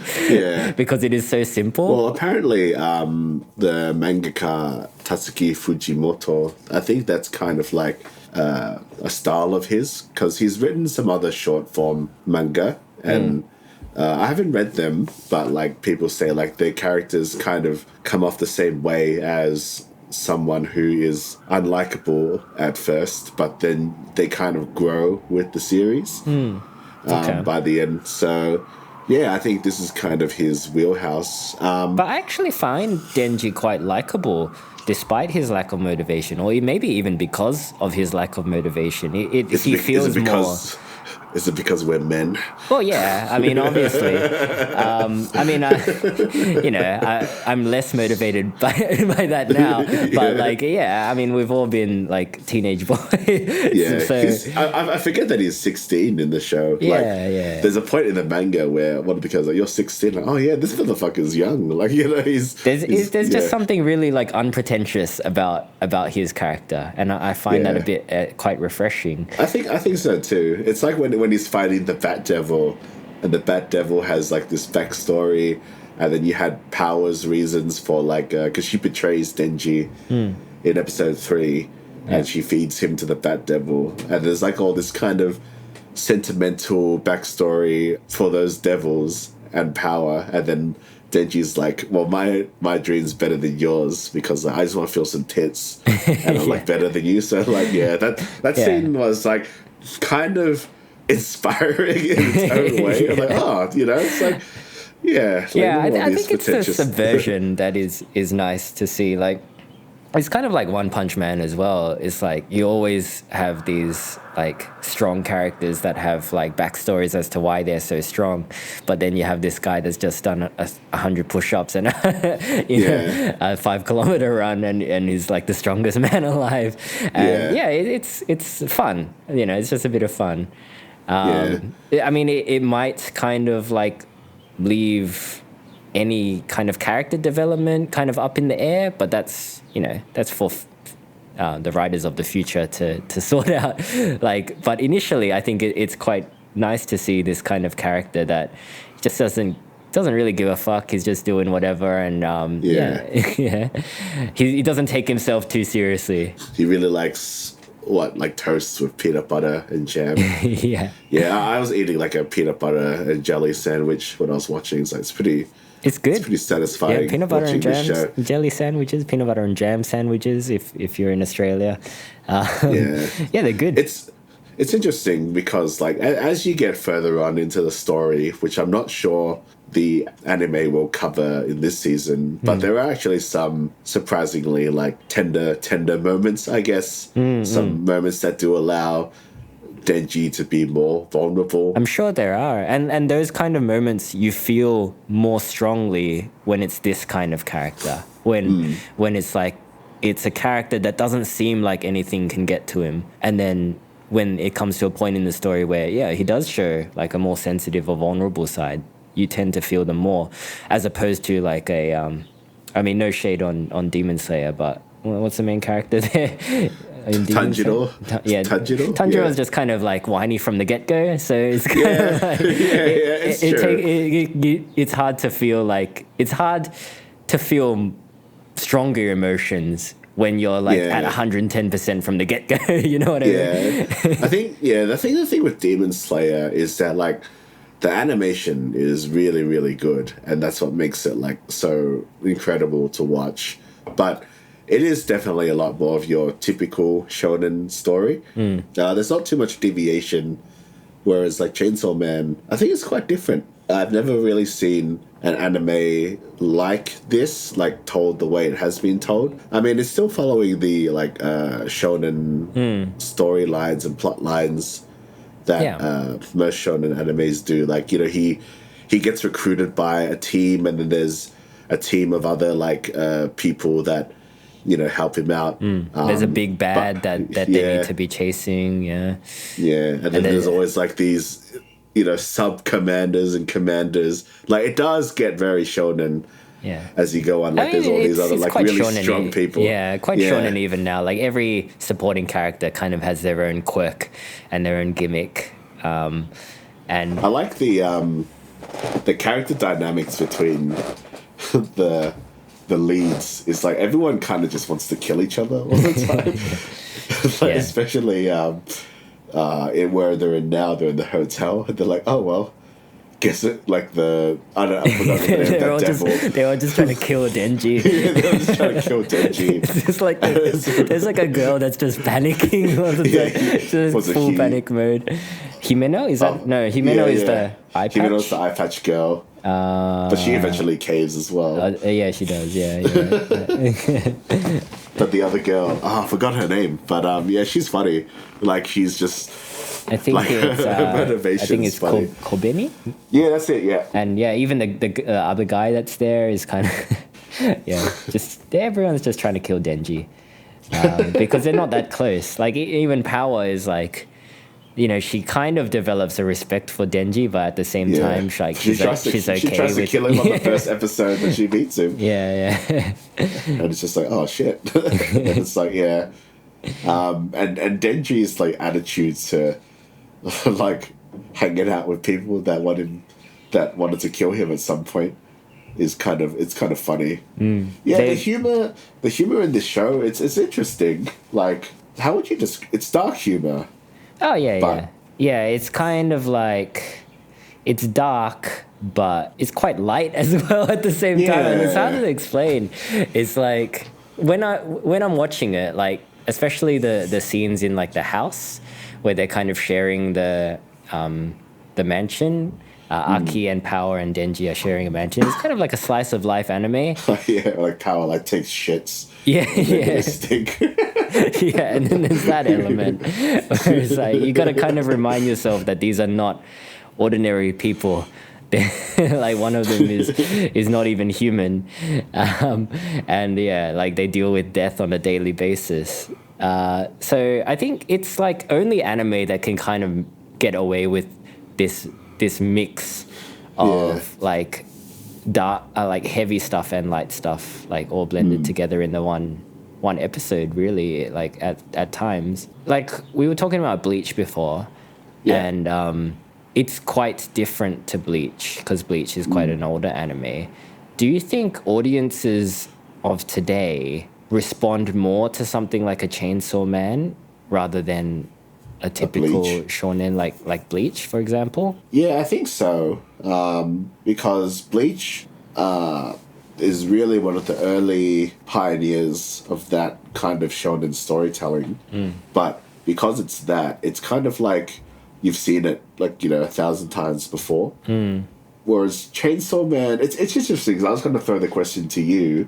Because it is so simple. Well, apparently, the mangaka Tatsuki Fujimoto, I think that's kind of like a style of his, because he's written some other short form manga, and I haven't read them, but like people say like their characters kind of come off the same way as someone who is unlikable at first, but then they kind of grow with the series by the end. So yeah, I think this is kind of his wheelhouse. But I actually find Denji quite likable despite his lack of motivation, or maybe even because of his lack of motivation. He feels more... Is it because we're men? Well, yeah. I mean, obviously. I'm less motivated by that now. But like, I mean, we've all been like teenage boys. Yeah. So, I forget that he's 16 in the show. There's a point in the manga where one of the kids like, you're 16. Like, oh yeah, this motherfucker's young. Like, he's there's just something really like unpretentious about his character, and I find that a bit quite refreshing. I think so too. It's like when he's fighting the Bat Devil, and the Bat Devil has like this backstory, and then you had Power's reasons for like because she betrays Denji in episode 3, and she feeds him to the Bat Devil, and there's like all this kind of sentimental backstory for those devils and Power, and then Denji's like, well, my dream's better than yours because I just want to feel some tits, and I'm like better than you. So like, that scene was like kind of inspiring in its own way. I'm like, it's like, I think it's a subversion that is nice to see. Like, it's kind of like One Punch Man as well. It's like you always have these like strong characters that have like backstories as to why they're so strong, but then you have this guy that's just done 100 push-ups and a 5 kilometer run, and he's like the strongest man alive. And it's fun. It's just a bit of fun. I mean, it might kind of like leave any kind of character development kind of up in the air, but that's for the writers of the future to sort out. Like, but initially, I think it's quite nice to see this kind of character that just doesn't really give a fuck. He's just doing whatever, and yeah. He doesn't take himself too seriously. He really likes like toast with peanut butter and jam. Yeah. Yeah, I was eating like a peanut butter and jelly sandwich when I was watching. So it's good. It's pretty satisfying. Yeah, peanut butter and jam, jelly sandwiches, peanut butter and jam sandwiches. If you're in Australia, yeah, they're good. It's interesting because like as you get further on into the story, which I'm not sure the anime will cover in this season, but there are actually some surprisingly like tender moments, I guess. Some moments that do allow Denji to be more vulnerable. I'm sure there are, and those kind of moments you feel more strongly when it's this kind of character. When it's like it's a character that doesn't seem like anything can get to him, and then when it comes to a point in the story where he does show like a more sensitive or vulnerable side, you tend to feel them more, as opposed to like a I mean, no shade on Demon Slayer, but what's the main character there? Tanjiro. Tanjiro is just kind of like whiny from the get-go, so it's kind of like it's hard to feel like stronger emotions when you're like at 110% from the get-go. You know what I mean? I think the thing with Demon Slayer is that like the animation is really, really good, and that's what makes it like so incredible to watch. But it is definitely a lot more of your typical shonen story. There's not too much deviation, whereas like Chainsaw Man, I think it's quite different. I've never really seen an anime like this, like told the way it has been told. I mean, it's still following the like shonen storylines and plot lines that most shonen animes do. Like, he gets recruited by a team, and then there's a team of other like people that help him out. There's a big bad that they need to be chasing. And then there's always like these sub commanders and commanders. Like, it does get very shonen as you go on. Like, there's all these other like really strong people. Quite shonen even now. Like, every supporting character kind of has their own quirk and their own gimmick. And I like the character dynamics between the leads. Is like everyone kind of just wants to kill each other all the time. Like, especially in where they're in now, they're in the hotel, and they're like, oh well, guess it. Like I forgot the name. They were just trying to kill Denji. They were just trying to kill Denji. It's just like there's like a girl that's just panicking all the time. Just full panic mode. Himeno is that? No, Himeno is the eye patch. Himeno's the eye patch girl. But she eventually caves as well. Yeah, she does. Yeah. But the other girl, I forgot her name. But she's funny. Like, she's just. I think like, it's called Kobeni. Yeah, that's it. Yeah. And even the other guy that's there is kind of just everyone's just trying to kill Denji because they're not that close. Like, even Power is like. She kind of develops a respect for Denji, but at the same time, she's okay. She tries to kill him on the first episode when she beats him. Yeah. And it's just like, oh shit. And it's like, and Denji's like attitudes to like hanging out with people that wanted to kill him at some point is kind of funny. The humor in this show, it's interesting. Like, how would you it's dark humor. Oh, yeah. It's kind of like, it's dark, but it's quite light as well at the same time. And it's hard to explain. It's like, when I'm watching it, like, especially the scenes in, like, the house, where they're kind of sharing the mansion, Aki and Power and Denji are sharing a mansion. It's kind of like a slice of life anime. Like Power, like, takes shits. Yeah. Stink. And then there's that element where it's like you got to kind of remind yourself that these are not ordinary people. Like, one of them is not even human, and like they deal with death on a daily basis. So I think it's like only anime that can kind of get away with this mix of like dark, like heavy stuff and light stuff, like all blended together in the one episode, really, like at times. Like, we were talking about Bleach before, and it's quite different to Bleach because Bleach is quite an older anime. Do you think audiences of today respond more to something like a Chainsaw Man rather than a typical shonen like Bleach, for example? Yeah, I think so. Because Bleach is really one of the early pioneers of that kind of shonen storytelling. But because it's that, it's kind of like you've seen it 1,000 times before. Whereas Chainsaw Man, it's interesting because I was going to throw the question to you,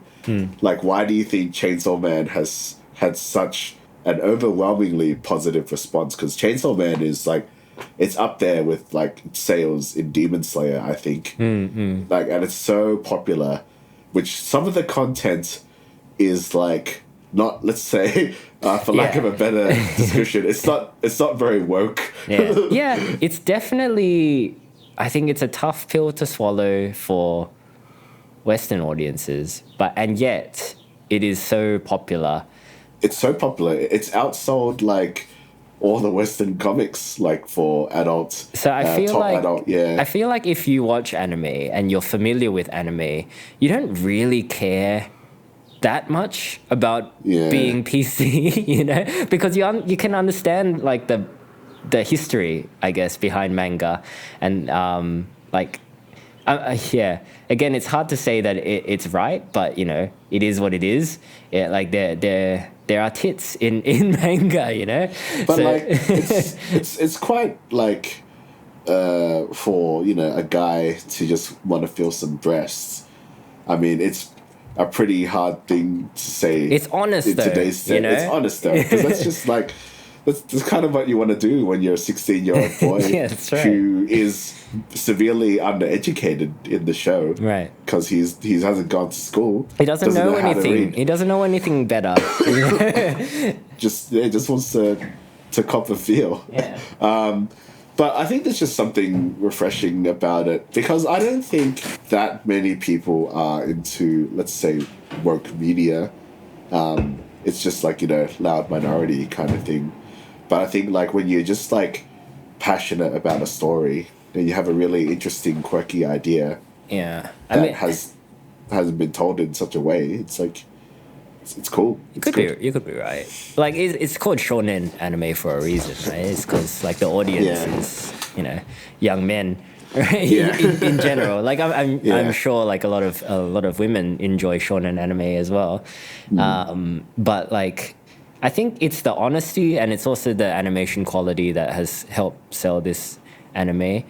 like, why do you think Chainsaw Man has had such an overwhelmingly positive response? Because Chainsaw Man is like, it's up there with like sales in Demon Slayer, I think. Like, and it's so popular, which some of the content is like not, let's say, for lack of a better description, it's not very woke. Yeah, it's definitely. I think it's a tough pill to swallow for Western audiences, and yet it is so popular. It's so popular. It's outsold like all the Western comics, like for adults. So I feel I feel like if you watch anime and you're familiar with anime, you don't really care that much about being PC, you know, because you can understand like the history, I guess, behind manga, and again, it's hard to say that it's right, but you know, it is what it is. Yeah, like there are tits in manga, you know. But so, like it's quite like for a guy to just want to feel some breasts. I mean, it's a pretty hard thing to say. It's honest in though. Today's set. It's honest though, because that's just like. That's kind of what you want to do when you're a 16-year-old boy who is severely undereducated in the show. Right. Because he hasn't gone to school. He doesn't know anything. He doesn't know anything better. just wants to cop a feel. Yeah. But I think there's just something refreshing about it, because I don't think that many people are into, let's say, woke media. It's just like, loud minority kind of thing. But I think like when you're just like passionate about a story and you have a really interesting, quirky idea that hasn't been told in such a way, it's like it's cool. You could be right. Like it's called Shonen Anime for a reason, right? It's because like the audience is young men. Right? Yeah. in general, like I'm sure like a lot of women enjoy shonen anime as well, but like I think it's the honesty and it's also the animation quality that has helped sell this anime.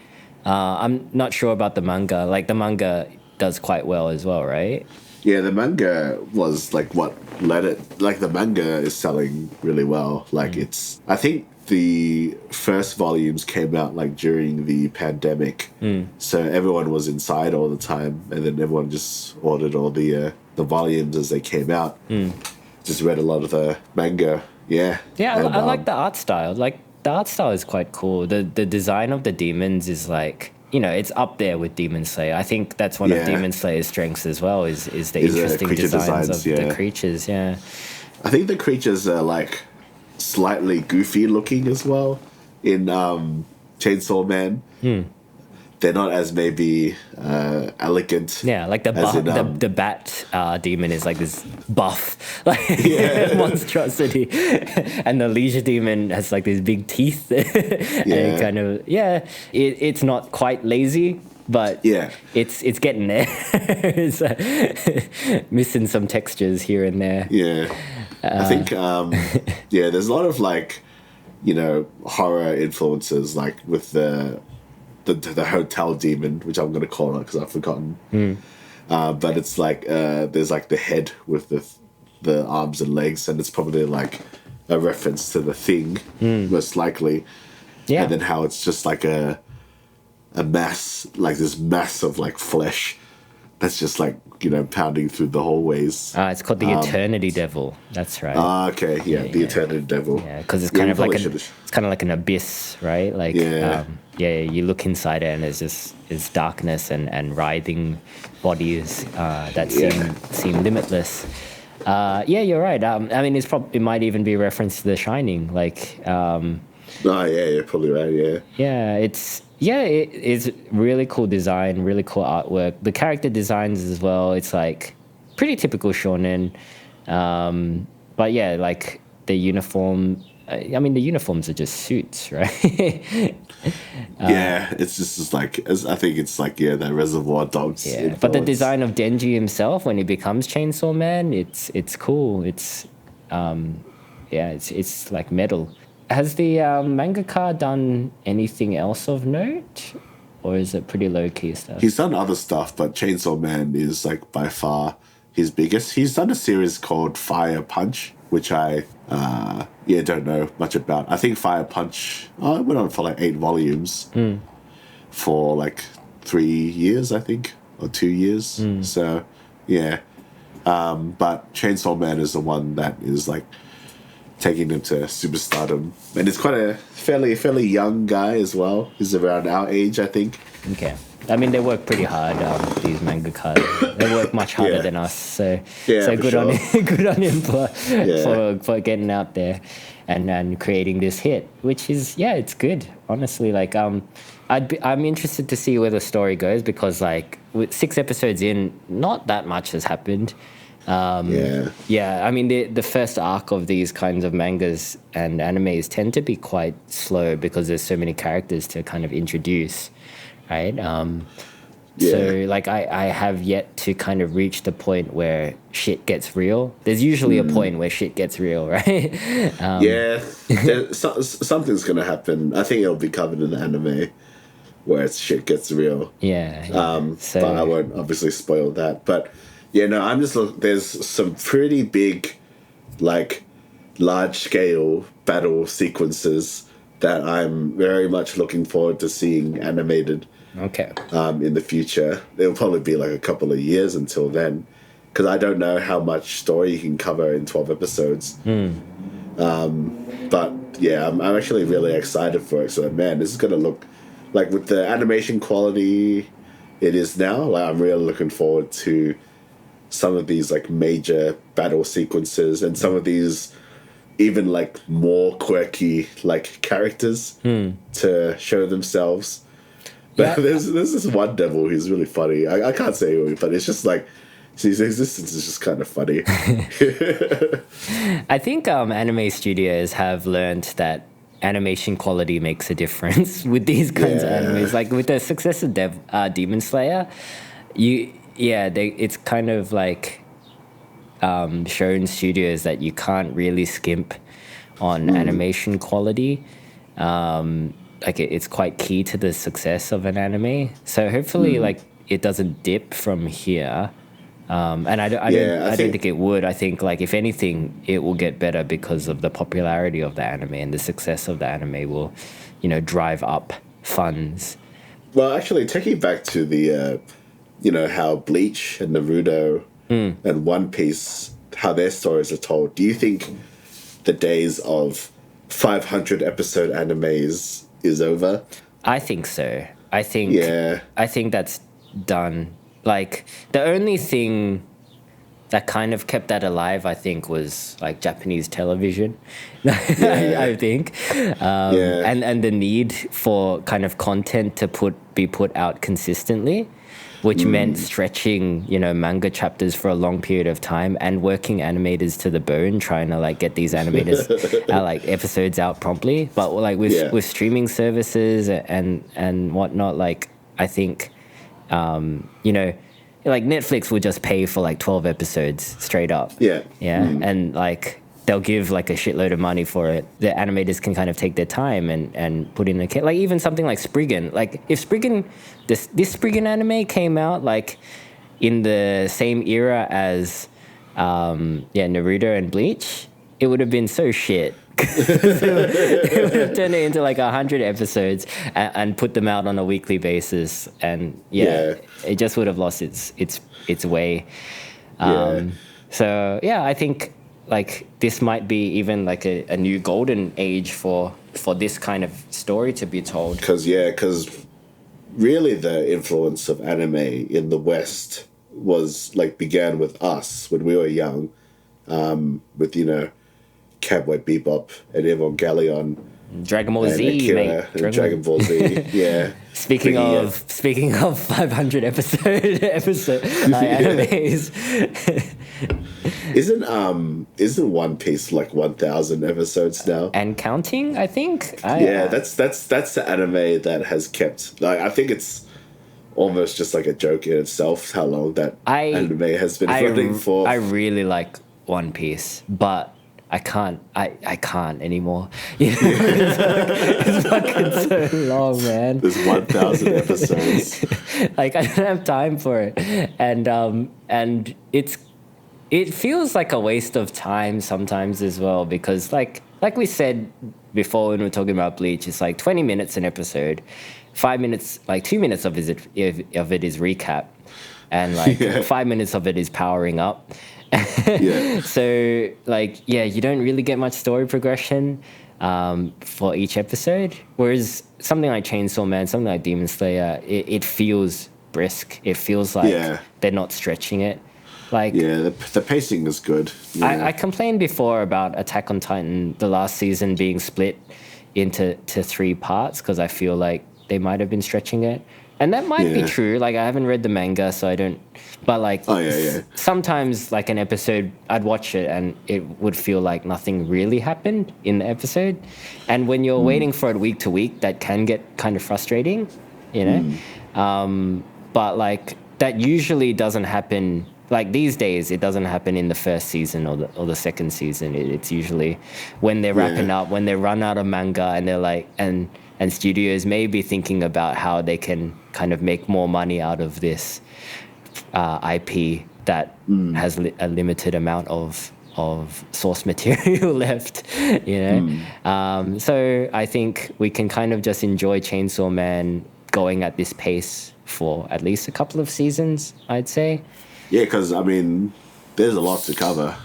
I'm not sure about the manga. Like the manga does quite well as well, right? Yeah, the manga was like what led it. Like the manga is selling really well. Like I think the first volumes came out like during the pandemic, so everyone was inside all the time, and then everyone just ordered all the volumes as they came out. Just read a lot of the manga. Yeah, I like the art style. Like the art style is quite cool. The design of the demons is like, it's up there with Demon Slayer. I think that's one of Demon Slayer's strengths as well, is the interesting designs of the creatures. Yeah, I think the creatures are like slightly goofy looking as well in Chainsaw Man. They're not as maybe elegant. Yeah, like the bat demon is like this buff like monstrosity, and the leisure demon has like these big teeth. And kind of it's not quite lazy, but it's getting there. It's missing some textures here and there. I think there's a lot of like horror influences, like with the hotel demon, which I'm going to call it because I've forgotten. But it's like there's like the head with the arms and legs, and it's probably like a reference to the Thing, most likely. And then how it's just like a mass, like this mass of like flesh that's just like pounding through the hallways. It's called the Eternity Devil. That's right. Okay, the Eternity Devil. Yeah, because it's kind of like an abyss, right? Like you look inside it and there's darkness and writhing bodies that seem limitless. You're right. I mean, it might even be a reference to The Shining, like. You're probably right. Yeah. Yeah, it's Yeah, it is really cool design, really cool artwork. The character designs as well. It's like pretty typical shonen. But yeah, like the uniform. I mean, the uniforms are just suits, right? Yeah, it's like I think it's like the Reservoir Dogs. Yeah, but the influence. design of Denji himself when he becomes Chainsaw Man, it's cool. It's like metal. Has the mangaka done anything else of note, or is it pretty low key stuff? He's done other stuff, but Chainsaw Man is like by far his biggest. He's done a series called Fire Punch, which I don't know much about. I think Fire Punch it went on for like 8 volumes for like 3 years, I think, or 2 years. So yeah, but Chainsaw Man is the one that is like taking him to superstardom, and it's quite a fairly young guy as well. He's around our age, I think. Okay. I mean, they work pretty hard. These mangakas, they work much harder than us. So good on him, good on him for getting out there and creating this hit, which is it's good. Honestly, like I'm interested to see where the story goes, because like with 6 episodes in, not that much has happened. I mean the first arc of these kinds of mangas and animes tend to be quite slow because there's so many characters to kind of introduce, right? So like I have yet to kind of reach the point where shit gets real. There's usually a point where shit gets real, right? Something's gonna happen. I think it'll be covered in the anime where shit gets real. But I won't obviously spoil that. But I'm just there's some pretty big, like, large-scale battle sequences that I'm very much looking forward to seeing animated. Okay. In the future. It'll probably be like a couple of years until then, because I don't know how much story you can cover in 12 episodes. But yeah, I'm actually really excited for it. So man, this is gonna look like, with the animation quality it is now, like, I'm really looking forward to some of these like major battle sequences and some of these even like more quirky like characters to show themselves. But there's this one devil who's really funny. I can't say who, but it's just like his existence is just kind of funny. I think anime studios have learned that animation quality makes a difference with these kinds of animes. Like with the success of Demon Slayer, it's kind of like shown studios that you can't really skimp on animation quality. Like it's quite key to the success of an anime. So hopefully, like, it doesn't dip from here. And I don't think it would. I think, like, if anything, it will get better because of the popularity of the anime, and the success of the anime will, drive up funds. Well, actually, taking back to the, how Bleach and Naruto and One Piece, how their stories are told, do you think the days of 500 episode animes is over? I think so. I think that's done. Like, the only thing that kind of kept that alive, I think, was like Japanese television. I think, and the need for kind of content to be put out consistently, which meant stretching, manga chapters for a long period of time and working animators to the bone, trying to like get these animators like episodes out promptly. But like with streaming services and whatnot, like, I think, like Netflix would just pay for like 12 episodes straight up. And like they'll give like a shitload of money for it. The animators can kind of take their time and put in like even something like Spriggan. Like if Spriggan, this Spriggan anime came out like in the same era as Naruto and Bleach, it would have been so shit. It would have turned it into like 100 episodes and put them out on a weekly basis, and it just would have lost its way. So I think like this might be even like a new golden age for this kind of story to be told. Because really the influence of anime in the West began with us when we were young, with Cowboy Bebop and Evangelion, Dragon Ball and Z, Akira mate. and Dragon Ball Z. Yeah. Speaking of 500 animes, Isn't One Piece like 1,000 episodes now? and counting, I think. That's the anime that has kept. Like, I think it's almost just like a joke in itself how long that anime has been running for. I really like One Piece, but I can't anymore. You know, it's fucking so long, man. There's 1,000 episodes. Like, I don't have time for it, and it feels like a waste of time sometimes as well, because like we said before when we were talking about Bleach, it's like 20 minutes an episode, 5 minutes, like 2 minutes of it is recap, and like 5 minutes of it is powering up. So like, you don't really get much story progression for each episode, whereas something like Chainsaw Man, something like Demon Slayer, it feels brisk. It feels like they're not stretching it. Like, the pacing is good. I complained before about Attack on Titan, the last season being split into 3 parts, because I feel like they might have been stretching it. And that might be true. Like, I haven't read the manga, so I don't. But like, sometimes like an episode, I'd watch it and it would feel like nothing really happened in the episode. And when you're waiting for it week to week, that can get kind of frustrating, you know. But like, that usually doesn't happen. Like, these days, it doesn't happen in the first season or the second season. It's usually when they're wrapping up, when they run out of manga, and they're like, and studios may be thinking about how they can kind of make more money out of this IP that has a limited amount of source material left, you know. So I think we can kind of just enjoy Chainsaw Man going at this pace for at least a couple of seasons, I'd say. Yeah, because, I mean, there's a lot to cover.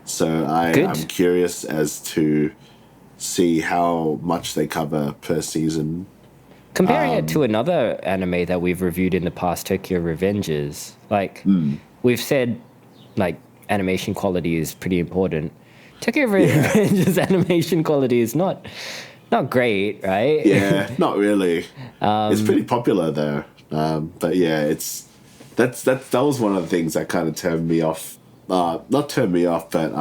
So I'm curious as to see how much they cover per season. Comparing it to another anime that we've reviewed in the past, Tokyo Revengers, like, we've said, like, animation quality is pretty important. Tokyo Revengers animation quality is not great, right? Yeah, not really. It's pretty popular, though. But yeah, that was one of the things that kind of turned me off. Not turned me off, but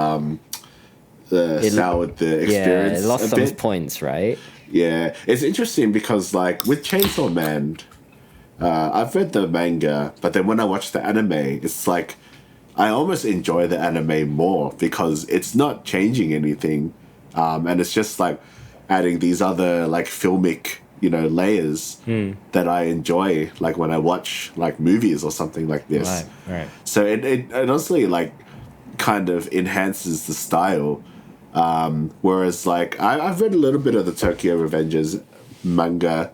soured the experience. Yeah, it lost some points, right? Yeah, it's interesting because, like, with Chainsaw Man, I've read the manga, but then when I watch the anime, it's like I almost enjoy the anime more because it's not changing anything, and it's just like adding these other like filmic, you know, layers that I enjoy, like when I watch like movies or something like this. Right. So it honestly like kind of enhances the style. Whereas like I've read a little bit of the Tokyo Revengers manga,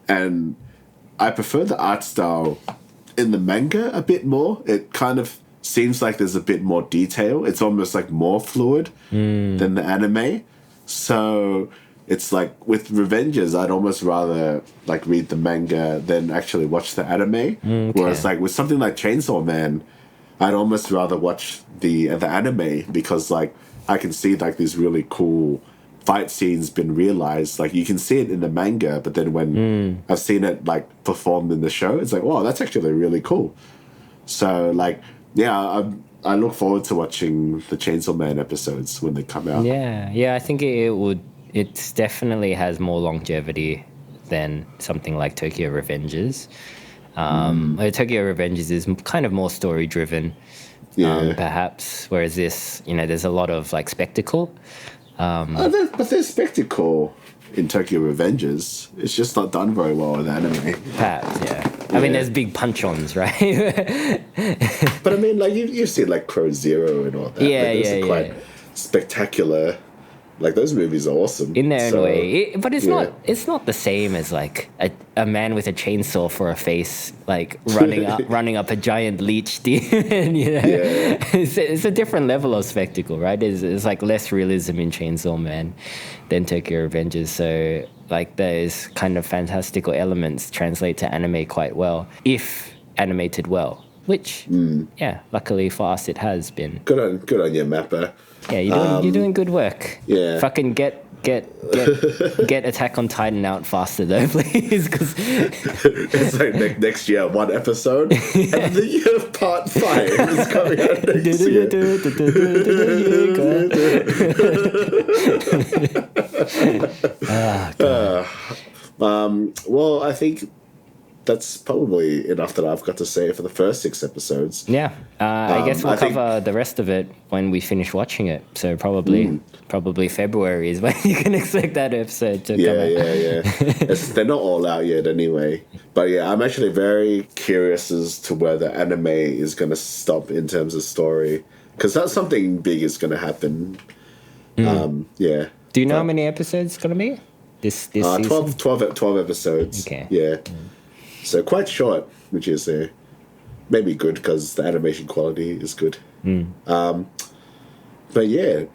and I prefer the art style in the manga a bit more. It kind of seems like there's a bit more detail. It's almost like more fluid than the anime. So it's like with Revengers, I'd almost rather like read the manga than actually watch the anime. Whereas like with something like Chainsaw Man, I'd almost rather watch the anime because like I can see like these really cool fight scenes been realized. Like you can see it in the manga, but then when I've seen it like performed in the show, it's like, wow, that's actually really cool. So like, yeah, I look forward to watching the Chainsaw Man episodes when they come out. Yeah, I think it would. It definitely has more longevity than something like Tokyo Revengers. Tokyo Revengers is kind of more story driven, perhaps. Whereas this, you know, there's a lot of like spectacle. But there's spectacle in Tokyo Revengers. It's just not done very well in anime. Perhaps, yeah. I mean, there's big punch-ons, right? But I mean, like you see like Crow Zero and all that. Yeah, like, those are quite spectacular. Like those movies are awesome in their own way, but it's not. It's not the same as like a man with a chainsaw for a face, like running up a giant leech demon. You know, it's a different level of spectacle, right? It's like less realism in Chainsaw Man than Tokyo Revengers. So like those kind of fantastical elements translate to anime quite well if animated well, which luckily for us it has been. Good on you, Mappa. Yeah, you're doing good work. Yeah. Fucking get Attack on Titan out faster though, please. Because it's like next year, one episode, and the year of part 5 is coming out next year. Well, I think that's probably enough that I've got to say for the first 6 episodes. Yeah, I guess we'll cover the rest of it when we finish watching it. So probably February is when you can expect that episode to come out. Yeah. They're not all out yet anyway. But yeah, I'm actually very curious as to where the anime is going to stop in terms of story. Because that's something big is going to happen. Yeah. Do you know how many episodes it's going to be? This 12 episodes. Okay. Yeah. So quite short, which is maybe good because the animation quality is good. But yeah,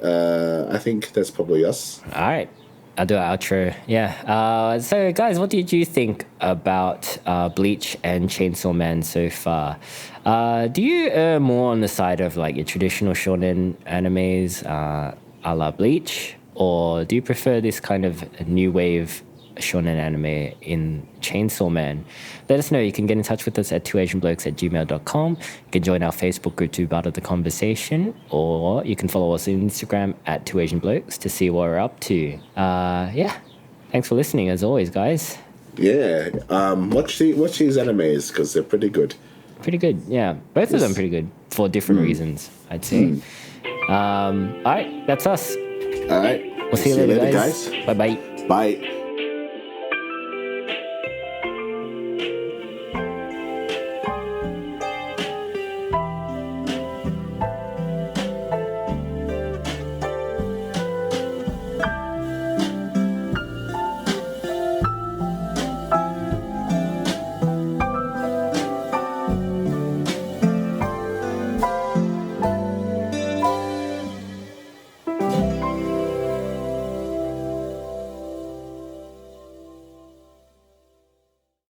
I think that's probably us. All right. I'll do an outro. Yeah. So, guys, what did you think about Bleach and Chainsaw Man so far? Do you err more on the side of like your traditional shonen animes, a la Bleach, or do you prefer this kind of new wave shonen anime in Chainsaw Man? Let us know. You can get in touch with us at twoasianblokes@gmail.com. You can join our Facebook group to be part of the conversation, or you can follow us on Instagram at twoasianblokes to see what we're up to. Yeah, thanks for listening as always, guys. Yeah, watch these animes because they're pretty good. Pretty good, yeah. Both of them pretty good for different reasons, I'd say. All right, that's us. All right. We'll see you later, guys. Bye-bye. Bye.